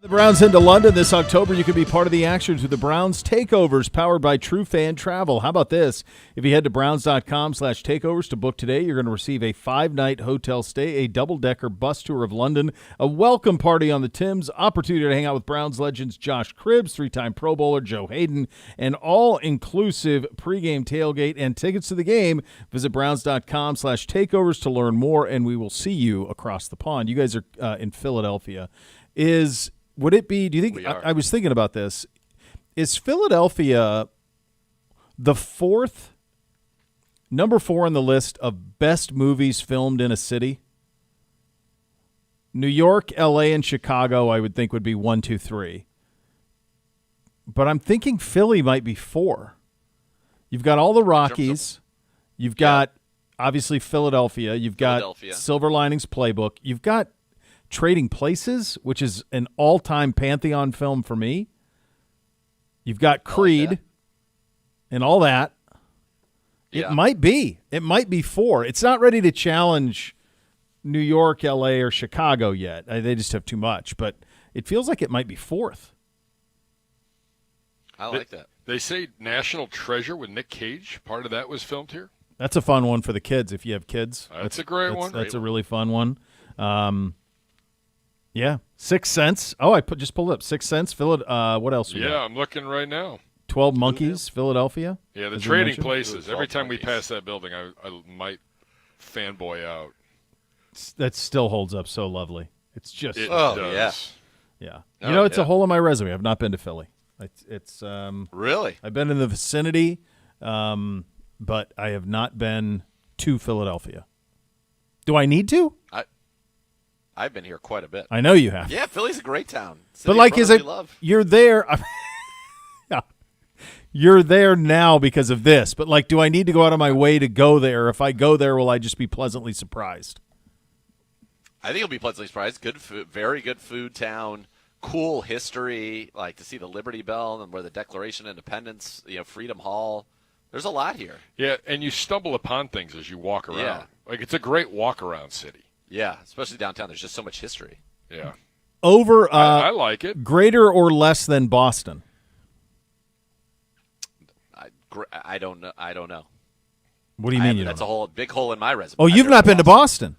[SPEAKER 1] The Browns into London this October. You can be part of the action through the Browns Takeovers powered by True Fan Travel. How about this? If you head to browns.com/takeovers to book today, you're going to receive a 5-night hotel stay, a double-decker bus tour of London, a welcome party on the Timbs, opportunity to hang out with Browns legends Josh Cribbs, 3-time Pro Bowler Joe Hayden, an all-inclusive pregame tailgate and tickets to the game. Visit browns.com/takeovers to learn more, and we will see you across the pond. You guys are in Philadelphia. Would it be, do you think, I was thinking about this, is Philadelphia the number 4 on the list of best movies filmed in a city? New York, L.A., and Chicago, I would think, would be 1, 2, 3. But I'm thinking Philly might be 4. You've got all the Rockies. You've got, obviously, Philadelphia. You've got Silver Linings Playbook. You've got Trading Places, which is an all-time Pantheon film for me. You've got Creed and all that. It might be 4. It's not ready to challenge New York, L.A., or Chicago yet. They just have too much, but it feels like it might be 4th.
[SPEAKER 2] I like that.
[SPEAKER 8] They say National Treasure with Nick Cage. Part of that was filmed here.
[SPEAKER 1] That's a fun one for the kids if you have kids.
[SPEAKER 8] That's a great one.
[SPEAKER 1] That's a really fun one. Yeah, 6 Sense. Oh, I just pulled up 6 Sense. What else?
[SPEAKER 8] Yeah, I'm looking right now.
[SPEAKER 1] 12 Monkeys, Philadelphia.
[SPEAKER 8] Yeah, the Trading Places. Every time we pass that building, I might fanboy out.
[SPEAKER 1] That still holds up so lovely. It's just
[SPEAKER 8] it does.
[SPEAKER 1] Yeah. It's a hole in my resume. I've not been to Philly. It's
[SPEAKER 2] really.
[SPEAKER 1] I've been in the vicinity, but I have not been to Philadelphia. Do I need to?
[SPEAKER 2] I've been here quite a bit.
[SPEAKER 1] I know you have.
[SPEAKER 2] Yeah, Philly's a great town.
[SPEAKER 1] But you're there. You're there now because of this. But do I need to go out of my way to go there? If I go there, will I just be pleasantly surprised?
[SPEAKER 2] I think you'll be pleasantly surprised. Good food, very good food town. Cool history, like to see the Liberty Bell and where the Declaration of Independence, Freedom Hall. There's a lot here.
[SPEAKER 8] Yeah, and you stumble upon things as you walk around.
[SPEAKER 2] Yeah.
[SPEAKER 8] It's a great walk-around city.
[SPEAKER 2] Yeah, especially downtown. There's just so much history.
[SPEAKER 8] Yeah.
[SPEAKER 1] Over,
[SPEAKER 8] I like it.
[SPEAKER 1] Greater or less than Boston?
[SPEAKER 2] I don't know. I don't know.
[SPEAKER 1] What do you mean?
[SPEAKER 2] That's a big hole in my resume.
[SPEAKER 1] Oh, you've not been to Boston?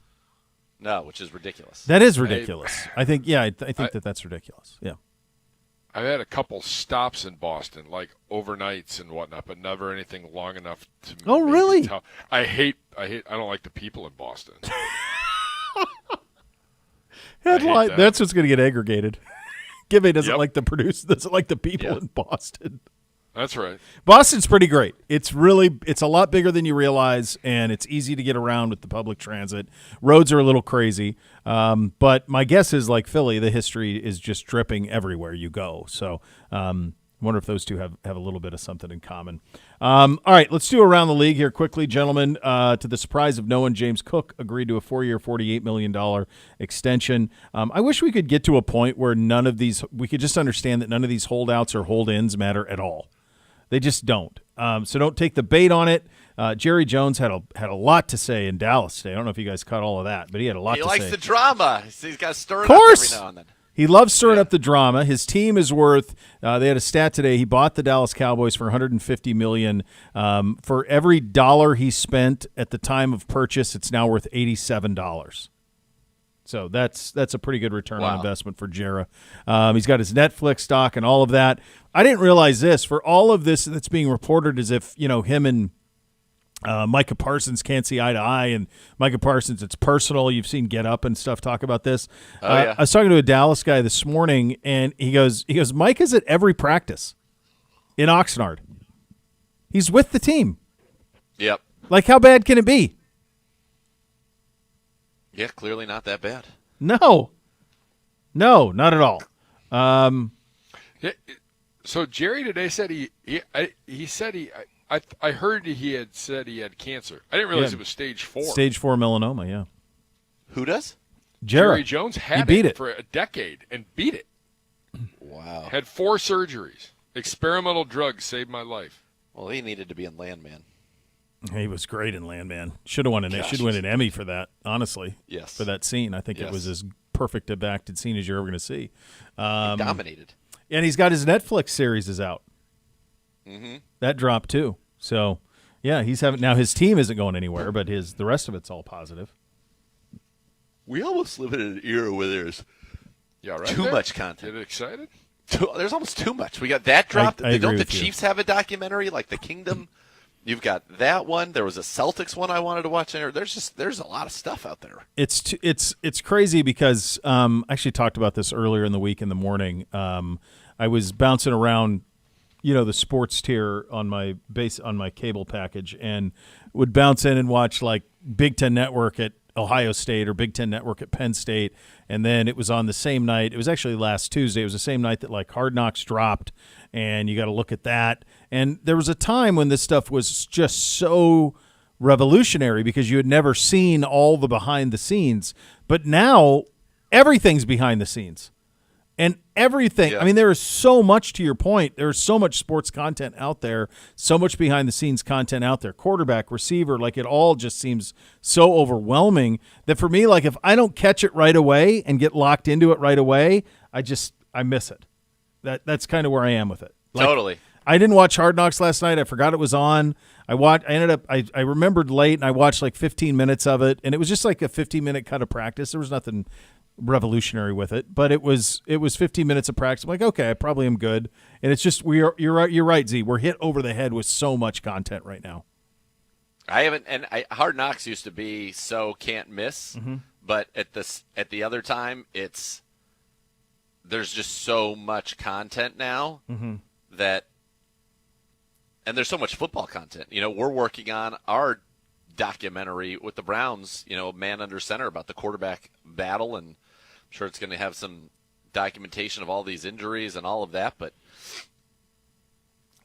[SPEAKER 2] No, which is ridiculous.
[SPEAKER 1] That is ridiculous. I think that's ridiculous. Yeah.
[SPEAKER 8] I've had a couple stops in Boston, like overnights and whatnot, but never anything long enough to.
[SPEAKER 1] Oh, really?
[SPEAKER 8] I don't like the people in Boston.
[SPEAKER 1] Headline. That's what's going to get aggregated. Gibby doesn't like the doesn't like the people in Boston.
[SPEAKER 8] That's right.
[SPEAKER 1] Boston's pretty great. It's a lot bigger than you realize, and it's easy to get around with the public transit. Roads are a little crazy, but my guess is like Philly, the history is just dripping everywhere you go. So I wonder if those two have a little bit of something in common. All right, let's do around the league here quickly, gentlemen. To the surprise of no one, James Cook agreed to a 4-year, $48 million extension. I wish we could get to a point where we could just understand that none of these holdouts or hold-ins matter at all. They just don't. So don't take the bait on it. Jerry Jones had a lot to say in Dallas today. I don't know if you guys caught all of that, but he had a lot to say.
[SPEAKER 2] He likes the drama. He's got to stir it
[SPEAKER 1] up
[SPEAKER 2] every now and then.
[SPEAKER 1] He loves stirring up the drama. His team is worth. They had a stat today. He bought the Dallas Cowboys for $150 million. For every dollar he spent at the time of purchase, it's now worth $87. So that's a pretty good return on investment for Jera. He's got his Netflix stock and all of that. I didn't realize this. For all of this that's being reported as if him and Micah Parsons can't see eye to eye, and Micah Parsons, it's personal. You've seen Get Up and stuff talk about this. I was talking to a Dallas guy this morning, and he goes, Mike is at every practice in Oxnard. He's with the team.
[SPEAKER 2] Yep.
[SPEAKER 1] Like, how bad can it be?
[SPEAKER 2] Yeah, clearly not that bad.
[SPEAKER 1] No, not at all.
[SPEAKER 8] So Jerry today said I heard he had said he had cancer. I didn't realize it was stage 4.
[SPEAKER 1] Stage 4 melanoma, yeah.
[SPEAKER 2] Who does?
[SPEAKER 8] Jerry Jones had
[SPEAKER 1] it
[SPEAKER 8] for a decade and beat it.
[SPEAKER 2] Wow.
[SPEAKER 8] Had 4 surgeries. Experimental drugs saved my life.
[SPEAKER 2] Well, he needed to be in Landman.
[SPEAKER 1] He was great in Landman. Should have won an Emmy for that, honestly.
[SPEAKER 2] Yes.
[SPEAKER 1] For that scene. I think it was his perfect acted scene as you're ever going to see.
[SPEAKER 2] He dominated.
[SPEAKER 1] And he's got his Netflix series is out.
[SPEAKER 2] Mm-hmm.
[SPEAKER 1] That dropped too. So, yeah, he's having now. His team isn't going anywhere, but the rest of it's all positive.
[SPEAKER 2] We almost live in an era where there's
[SPEAKER 8] right
[SPEAKER 2] too
[SPEAKER 8] there?
[SPEAKER 2] much content.
[SPEAKER 8] Get excited?
[SPEAKER 2] There's almost too much. We got that dropped.
[SPEAKER 1] I agree
[SPEAKER 2] Don't the
[SPEAKER 1] with you.
[SPEAKER 2] Chiefs have a documentary like The Kingdom? You've got that one. There was a Celtics one I wanted to watch. There's a lot of stuff out there.
[SPEAKER 1] It's crazy because I actually talked about this earlier in the week in the morning. I was bouncing around, the sports tier on my cable package, and would bounce in and watch like Big Ten Network at Ohio State or Big Ten Network at Penn State, and then it was on the same night. It was actually last Tuesday. It was the same night that like Hard Knocks dropped, and you got to look at that. And there was a time when this stuff was just so revolutionary because you had never seen all the behind the scenes, but now everything's behind the scenes. And everything, I mean, there is so much, to your point, there's so much sports content out there, so much behind-the-scenes content out there, quarterback, receiver, like it all just seems so overwhelming that for me, like if I don't catch it right away and get locked into it right away, I miss it. That's kind of where I am with it. Like,
[SPEAKER 2] totally.
[SPEAKER 1] I didn't watch Hard Knocks last night. I forgot it was on. I remembered late, and I watched like 15 minutes of it, and it was just like a 15-minute cut of practice. There was nothing revolutionary with it, but it was 15 minutes of practice. I'm like, okay, I probably am good. And it's just you're right, Z. We're hit over the head with so much content right now.
[SPEAKER 2] Hard Knocks used to be so can't miss, but at the other time there's just so much content now that, and there's so much football content. We're working on our documentary with the Browns, Man Under Center, about the quarterback battle, and I'm sure it's going to have some documentation of all these injuries and all of that, but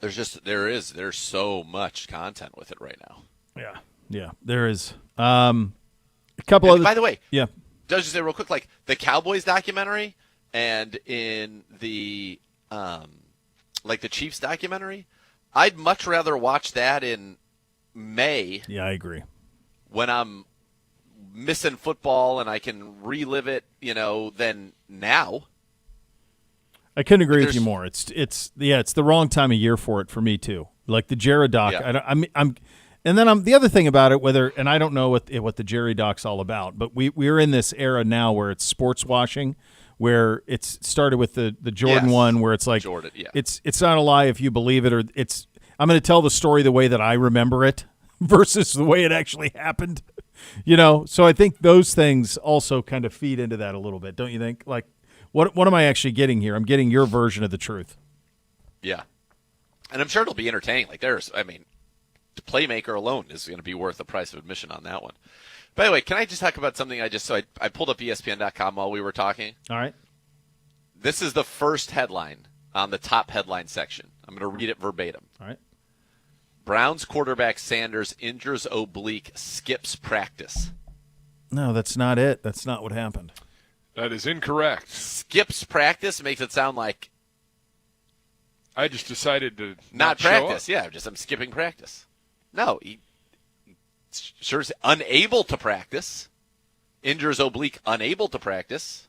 [SPEAKER 2] there's so much content with it right now.
[SPEAKER 1] Yeah, there is. A couple other.
[SPEAKER 2] By the way,
[SPEAKER 1] yeah,
[SPEAKER 2] just say real quick, like the Cowboys documentary and in the like the Chiefs documentary, I'd much rather watch that in May.
[SPEAKER 1] Yeah, I agree.
[SPEAKER 2] When I'm missing football and I can relive it, than now.
[SPEAKER 1] I couldn't agree with you more. It's the wrong time of year for it for me too. Like the Jared doc, the other thing about it, and I don't know what the Jerry doc's all about, but we're in this era now where it's sports washing, where it's started with the Jordan one, where it's like
[SPEAKER 2] Jordan, yeah.
[SPEAKER 1] It's not a lie if you believe it, or I'm going to tell the story the way that I remember it versus the way it actually happened. So I think those things also kind of feed into that a little bit, don't you think? Like, what am I actually getting here? I'm getting your version of the truth.
[SPEAKER 2] Yeah. And I'm sure it'll be entertaining. Like the Playmaker alone is going to be worth the price of admission on that one. By the way, can I just talk about something I pulled up ESPN.com while we were talking.
[SPEAKER 1] All right.
[SPEAKER 2] This is the first headline on the top headline section. I'm going to read it verbatim.
[SPEAKER 1] All right.
[SPEAKER 2] Browns quarterback Sanders injures oblique, skips practice.
[SPEAKER 1] No, that's not it. That's not what happened.
[SPEAKER 8] That is incorrect.
[SPEAKER 2] Skips practice makes it sound like
[SPEAKER 8] I just decided to
[SPEAKER 2] not
[SPEAKER 8] show
[SPEAKER 2] practice.
[SPEAKER 8] up.
[SPEAKER 2] Yeah, I'm skipping practice. No, he sure is unable to practice. Injures oblique, unable to practice.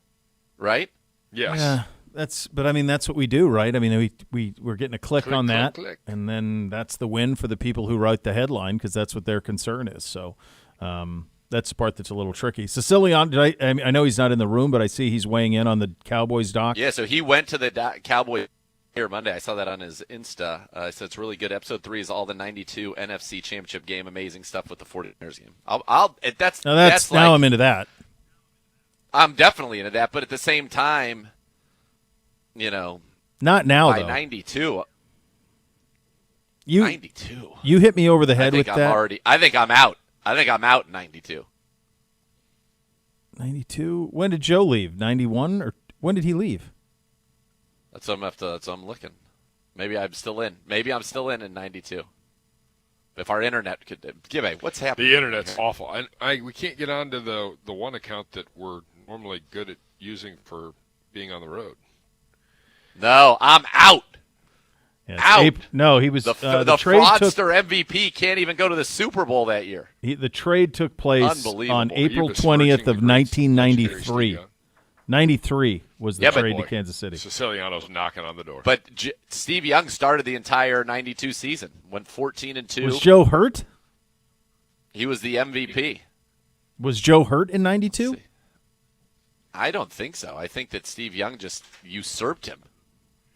[SPEAKER 2] Right?
[SPEAKER 8] Yes.
[SPEAKER 1] Yeah. That's what we do, right? I mean, we're getting a click on that,
[SPEAKER 8] click.
[SPEAKER 1] And then that's the win for the people who write the headline because that's what their concern is. So that's the part that's a little tricky. Sicilian, I know he's not in the room, but I see he's weighing in on the Cowboys doc.
[SPEAKER 2] Yeah, so he went to the Cowboys here Monday. I saw that on his Insta. So it's really good. Episode 3 is all the 92 NFC Championship game. Amazing stuff with the 49ers game.
[SPEAKER 1] Now I'm into that.
[SPEAKER 2] I'm definitely into that, but at the same time,
[SPEAKER 1] not now
[SPEAKER 2] by
[SPEAKER 1] though.
[SPEAKER 2] 92.
[SPEAKER 1] 92. You hit me over the head with that.
[SPEAKER 2] I think I'm out. I think I'm out in 92.
[SPEAKER 1] 92. When did Joe leave? 91 or when did he leave?
[SPEAKER 2] That's what I'm looking. Maybe I'm still in. Maybe I'm still in 92. If our internet could what's happening?
[SPEAKER 8] The internet's awful. We can't get onto the one account that we're normally good at using for being on the road.
[SPEAKER 2] No, I'm out.
[SPEAKER 1] Yeah,
[SPEAKER 2] out.
[SPEAKER 1] No, he was
[SPEAKER 2] the
[SPEAKER 1] trade
[SPEAKER 2] fraudster MVP can't even go to the Super Bowl that year.
[SPEAKER 1] The trade took place on April
[SPEAKER 8] He was
[SPEAKER 1] 20th of
[SPEAKER 8] scorching the grease.
[SPEAKER 1] 1993. 93 was the trade to Kansas City.
[SPEAKER 8] Siciliano's knocking on the door.
[SPEAKER 2] But Steve Young started the entire 92 season, went 14-2.
[SPEAKER 1] Was Joe hurt?
[SPEAKER 2] He was the MVP.
[SPEAKER 1] Was Joe hurt in 92?
[SPEAKER 2] I don't think so. I think that Steve Young just usurped him.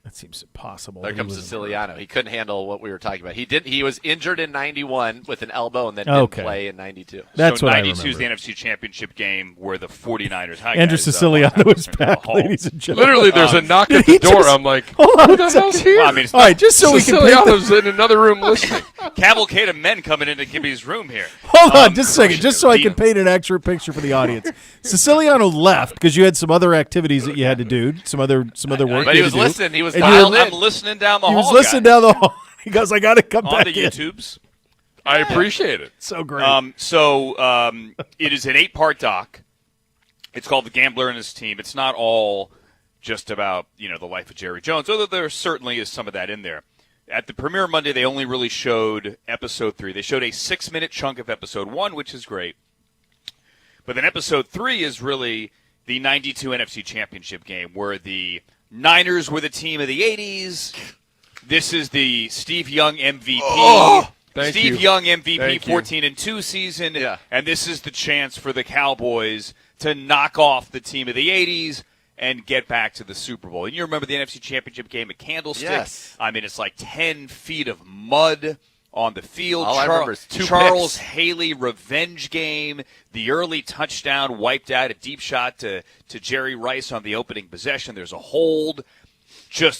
[SPEAKER 1] That seems impossible.
[SPEAKER 2] There comes Siciliano. He couldn't handle what we were talking about. He was injured in 91 with an elbow and then didn't play in 92.
[SPEAKER 1] That's
[SPEAKER 3] so
[SPEAKER 1] what
[SPEAKER 3] 92
[SPEAKER 1] I
[SPEAKER 3] is the NFC Championship game where the 49ers had
[SPEAKER 1] Andrew Siciliano was back, ladies and gentlemen.
[SPEAKER 8] Literally, there's a knock at the door. I'm like,
[SPEAKER 1] hold on
[SPEAKER 8] who the hell's here?
[SPEAKER 3] Well, I mean,
[SPEAKER 1] all right, just so we can
[SPEAKER 8] Siciliano's in another room listening.
[SPEAKER 3] Cavalcade of men coming into Gibby's room here.
[SPEAKER 1] Hold on, just a second, just so I can paint an accurate picture for the audience. Siciliano left because you had some other activities that you had to do, some other work.
[SPEAKER 2] But he was listening. He was
[SPEAKER 3] dialed in. I'm listening down the hall.
[SPEAKER 1] He was listening down the hall. He goes, I got to come back
[SPEAKER 3] on the
[SPEAKER 1] in.
[SPEAKER 3] YouTubes.
[SPEAKER 8] I appreciate it.
[SPEAKER 1] So great.
[SPEAKER 3] It is an 8-part doc. It's called The Gambler and His Team. It's not all just about the life of Jerry Jones, although there certainly is some of that in there. At the premiere Monday, they only really showed episode 3. They showed a 6-minute chunk of episode 1, which is great. But then episode 3 is really the 92 NFC Championship game, where the Niners were the team of the 80s. This is the Steve Young MVP. Steve Young MVP 14-2 season.
[SPEAKER 2] Yeah.
[SPEAKER 3] And this is the chance for the Cowboys to knock off the team of the 80s and get back to the Super Bowl. And you remember the NFC Championship game at Candlestick?
[SPEAKER 2] Yes.
[SPEAKER 3] I mean, it's like 10 feet of mud on the field.
[SPEAKER 2] All I remember is 2
[SPEAKER 3] Charles
[SPEAKER 2] picks.
[SPEAKER 3] Haley revenge game. The early touchdown wiped out a deep shot to Jerry Rice on the opening possession. There's a hold.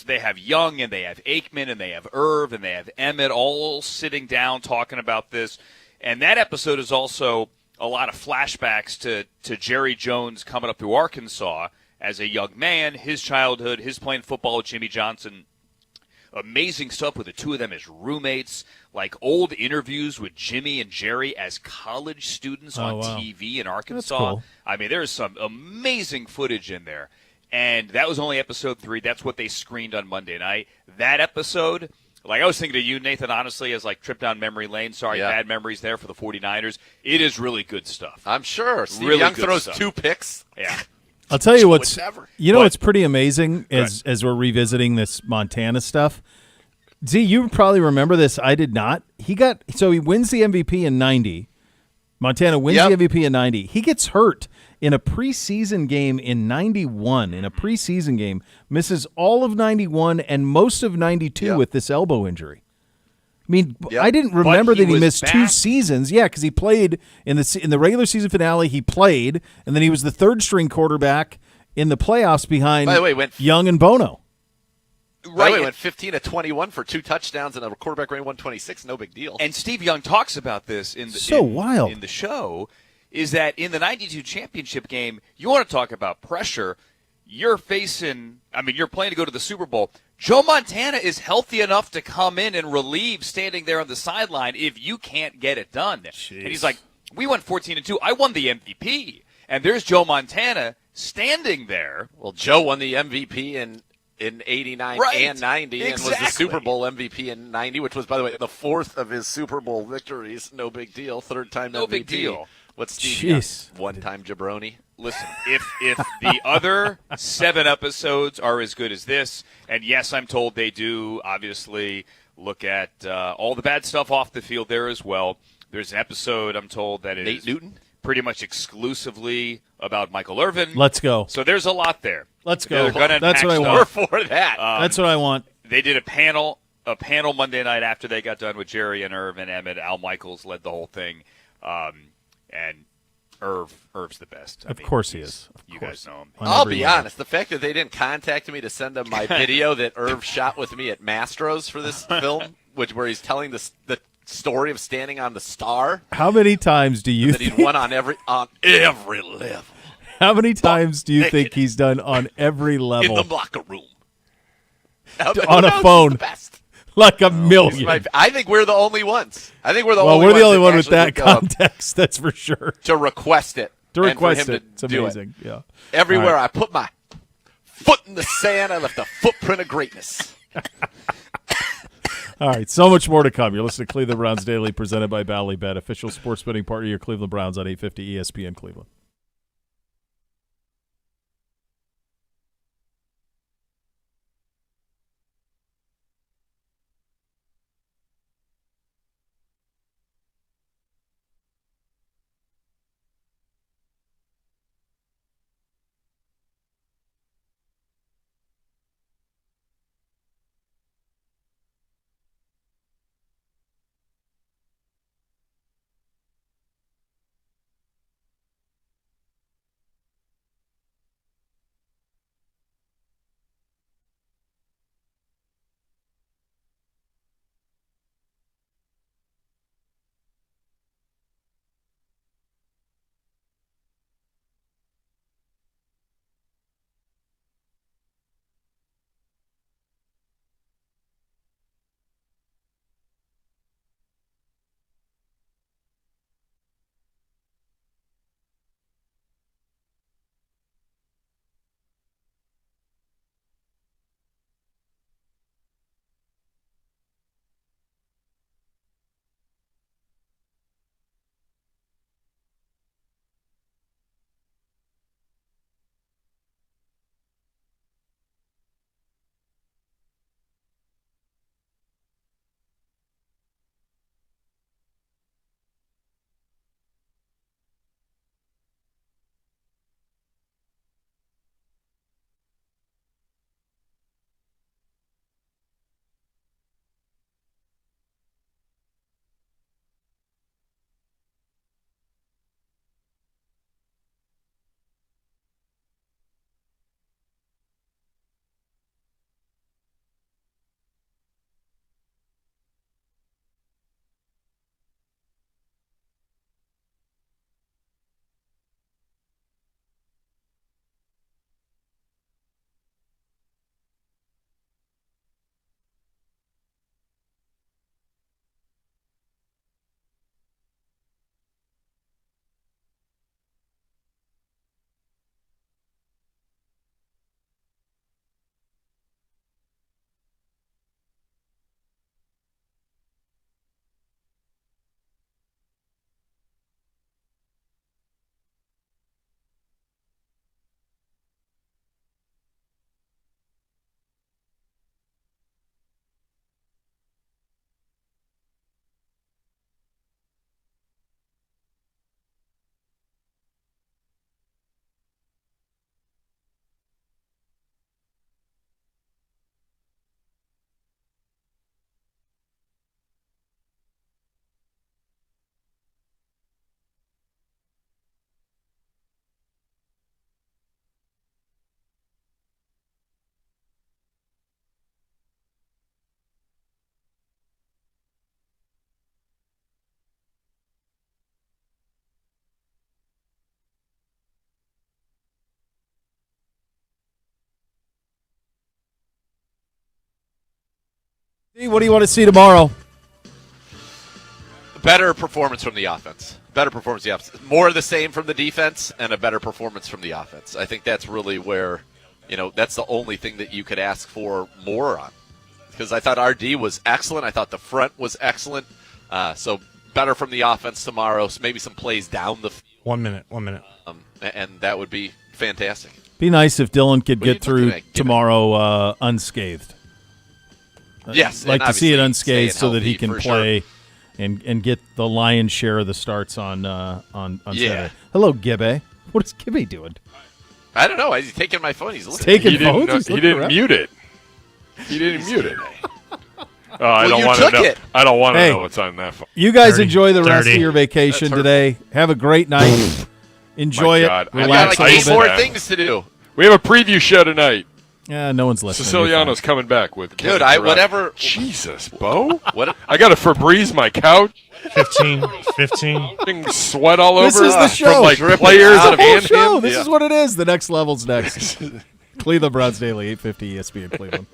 [SPEAKER 3] They have Young and they have Aikman and they have Irv and they have Emmett all sitting down talking about this. And that episode is also a lot of flashbacks to Jerry Jones coming up through Arkansas as a young man, his childhood, his playing football with Jimmy Johnson. Amazing stuff with the two of them as roommates, like old interviews with Jimmy and Jerry as college students on TV in Arkansas.
[SPEAKER 1] That's cool.
[SPEAKER 3] I mean, there's some amazing footage in there. And that was only episode 3. That's what they screened on Monday night. That episode, like I was thinking of you, Nathan, honestly, as like trip down memory lane. Sorry, bad memories there for the 49ers. It is really good stuff.
[SPEAKER 2] I'm sure. Steve
[SPEAKER 3] really
[SPEAKER 2] Young
[SPEAKER 3] good
[SPEAKER 2] throws
[SPEAKER 3] stuff.
[SPEAKER 2] 2 picks.
[SPEAKER 3] Yeah.
[SPEAKER 1] I'll tell you what's
[SPEAKER 3] What's
[SPEAKER 1] pretty amazing as we're revisiting this Montana stuff. Z, you probably remember this. I did not. He wins the MVP in 90. Montana wins the MVP in 90. He gets hurt in a preseason game in 91. In a preseason game, misses all of 91 and most of 92 with this elbow injury. I mean, I didn't remember that he missed 2 seasons. Yeah, because he played in the regular season finale. He played, and then he was the third string quarterback in the playoffs behind
[SPEAKER 2] By the way,
[SPEAKER 1] Young and Bono.
[SPEAKER 2] By the way, went 15-21 for 2 touchdowns and a quarterback rating 126. No big deal.
[SPEAKER 3] And Steve Young talks about this in the show, is that in the 92 championship game, you want to talk about pressure. You're playing to go to the Super Bowl. Joe Montana is healthy enough to come in and relieve standing there on the sideline if you can't get it done.
[SPEAKER 1] Jeez.
[SPEAKER 3] And he's like, we went 14-2. I won the MVP. And there's Joe Montana standing there.
[SPEAKER 2] Well, Joe won the MVP in 89 and 90 and was the Super Bowl MVP in 90, which was, by the way, the 4th of his Super Bowl victories. No big deal. 3rd time
[SPEAKER 3] No
[SPEAKER 2] MVP.
[SPEAKER 3] big deal.
[SPEAKER 2] What's Steve Young? 1-time jabroni.
[SPEAKER 3] Listen, if the other 7 episodes are as good as this, and yes, I'm told they do obviously look at all the bad stuff off the field there as well. There's an episode, I'm told, that is
[SPEAKER 2] Nate Newton?
[SPEAKER 3] pretty much exclusively about Michael Irvin.
[SPEAKER 1] Let's go.
[SPEAKER 3] So there's a lot there.
[SPEAKER 1] Let's go.
[SPEAKER 3] That's
[SPEAKER 1] That's what I want.
[SPEAKER 2] For that.
[SPEAKER 1] That's what I want.
[SPEAKER 3] They did a panel Monday night after they got done with Jerry and Irv and Emmett. Al Michaels led the whole thing, and Irv's the best.
[SPEAKER 1] Of course he is.
[SPEAKER 3] You guys know him.
[SPEAKER 2] I'll be honest. The fact that they didn't contact me to send them my video that Irv shot with me at Mastro's for this film, where he's telling the story of standing on the star.
[SPEAKER 1] How many times do you
[SPEAKER 2] that he'd won on every level?
[SPEAKER 1] How many times do you think he's done on every level?
[SPEAKER 2] In the locker room.
[SPEAKER 1] On a phone. Like a million.
[SPEAKER 2] I think we're the only ones.
[SPEAKER 1] We're the only one with that context, that's for sure.
[SPEAKER 2] To request it.
[SPEAKER 1] It's amazing. Yeah.
[SPEAKER 2] Everywhere I put my foot in the sand, I left a footprint of greatness.
[SPEAKER 1] All right, so much more to come. You're listening to Cleveland Browns Daily, presented by Ballybet, official sports betting partner of your Cleveland Browns on 850 ESPN Cleveland. What do you want to see tomorrow?
[SPEAKER 2] Better performance from the offense. Better performance from the offense. More of the same from the defense and a better performance from the offense. I think that's really where, that's the only thing that you could ask for more on. Because I thought our D was excellent. I thought the front was excellent. So better from the offense tomorrow. So maybe some plays down the field.
[SPEAKER 17] 1 minute.
[SPEAKER 2] And that would be fantastic.
[SPEAKER 1] Be nice if Dylan could get through tomorrow unscathed.
[SPEAKER 2] Yes.
[SPEAKER 1] Like to see it unscathed so that he can play.
[SPEAKER 2] Sure.
[SPEAKER 1] And get the lion's share of the starts on Saturday. Hello, Gibbe. What is Gibbe doing?
[SPEAKER 2] I don't know. He's taking my phone. He's looking.
[SPEAKER 1] Taking phones.
[SPEAKER 8] He didn't mute it. He didn't mute it. I
[SPEAKER 2] Well,
[SPEAKER 8] don't
[SPEAKER 2] you
[SPEAKER 8] want to
[SPEAKER 2] took
[SPEAKER 8] know.
[SPEAKER 2] it.
[SPEAKER 8] I don't want to
[SPEAKER 1] Hey,
[SPEAKER 8] know what's on that phone.
[SPEAKER 1] You guys
[SPEAKER 17] 30.
[SPEAKER 1] enjoy the rest
[SPEAKER 17] 30.
[SPEAKER 1] of your vacation
[SPEAKER 2] That's
[SPEAKER 1] today. Have a great night. Enjoy
[SPEAKER 8] My
[SPEAKER 1] it.
[SPEAKER 8] God.
[SPEAKER 2] I got
[SPEAKER 1] Relax
[SPEAKER 2] like
[SPEAKER 1] a
[SPEAKER 2] 8
[SPEAKER 1] little
[SPEAKER 2] more
[SPEAKER 1] bit.
[SPEAKER 2] things to do.
[SPEAKER 8] We have a preview show tonight.
[SPEAKER 1] Yeah, no one's listening.
[SPEAKER 8] Siciliano's coming back with
[SPEAKER 2] Dude,
[SPEAKER 8] Kevin Durant.
[SPEAKER 2] whatever.
[SPEAKER 8] Jesus, Bo.
[SPEAKER 2] What?
[SPEAKER 8] I got to Febreze my couch.
[SPEAKER 17] 15.
[SPEAKER 8] Sweat all over.
[SPEAKER 1] This is the show.
[SPEAKER 8] From like
[SPEAKER 2] Dripping
[SPEAKER 8] players
[SPEAKER 2] out
[SPEAKER 8] and
[SPEAKER 2] of
[SPEAKER 1] Whole
[SPEAKER 2] him.
[SPEAKER 1] show. This is what it is. The next level's next. Cleveland Browns Daily, 850 ESPN Cleveland.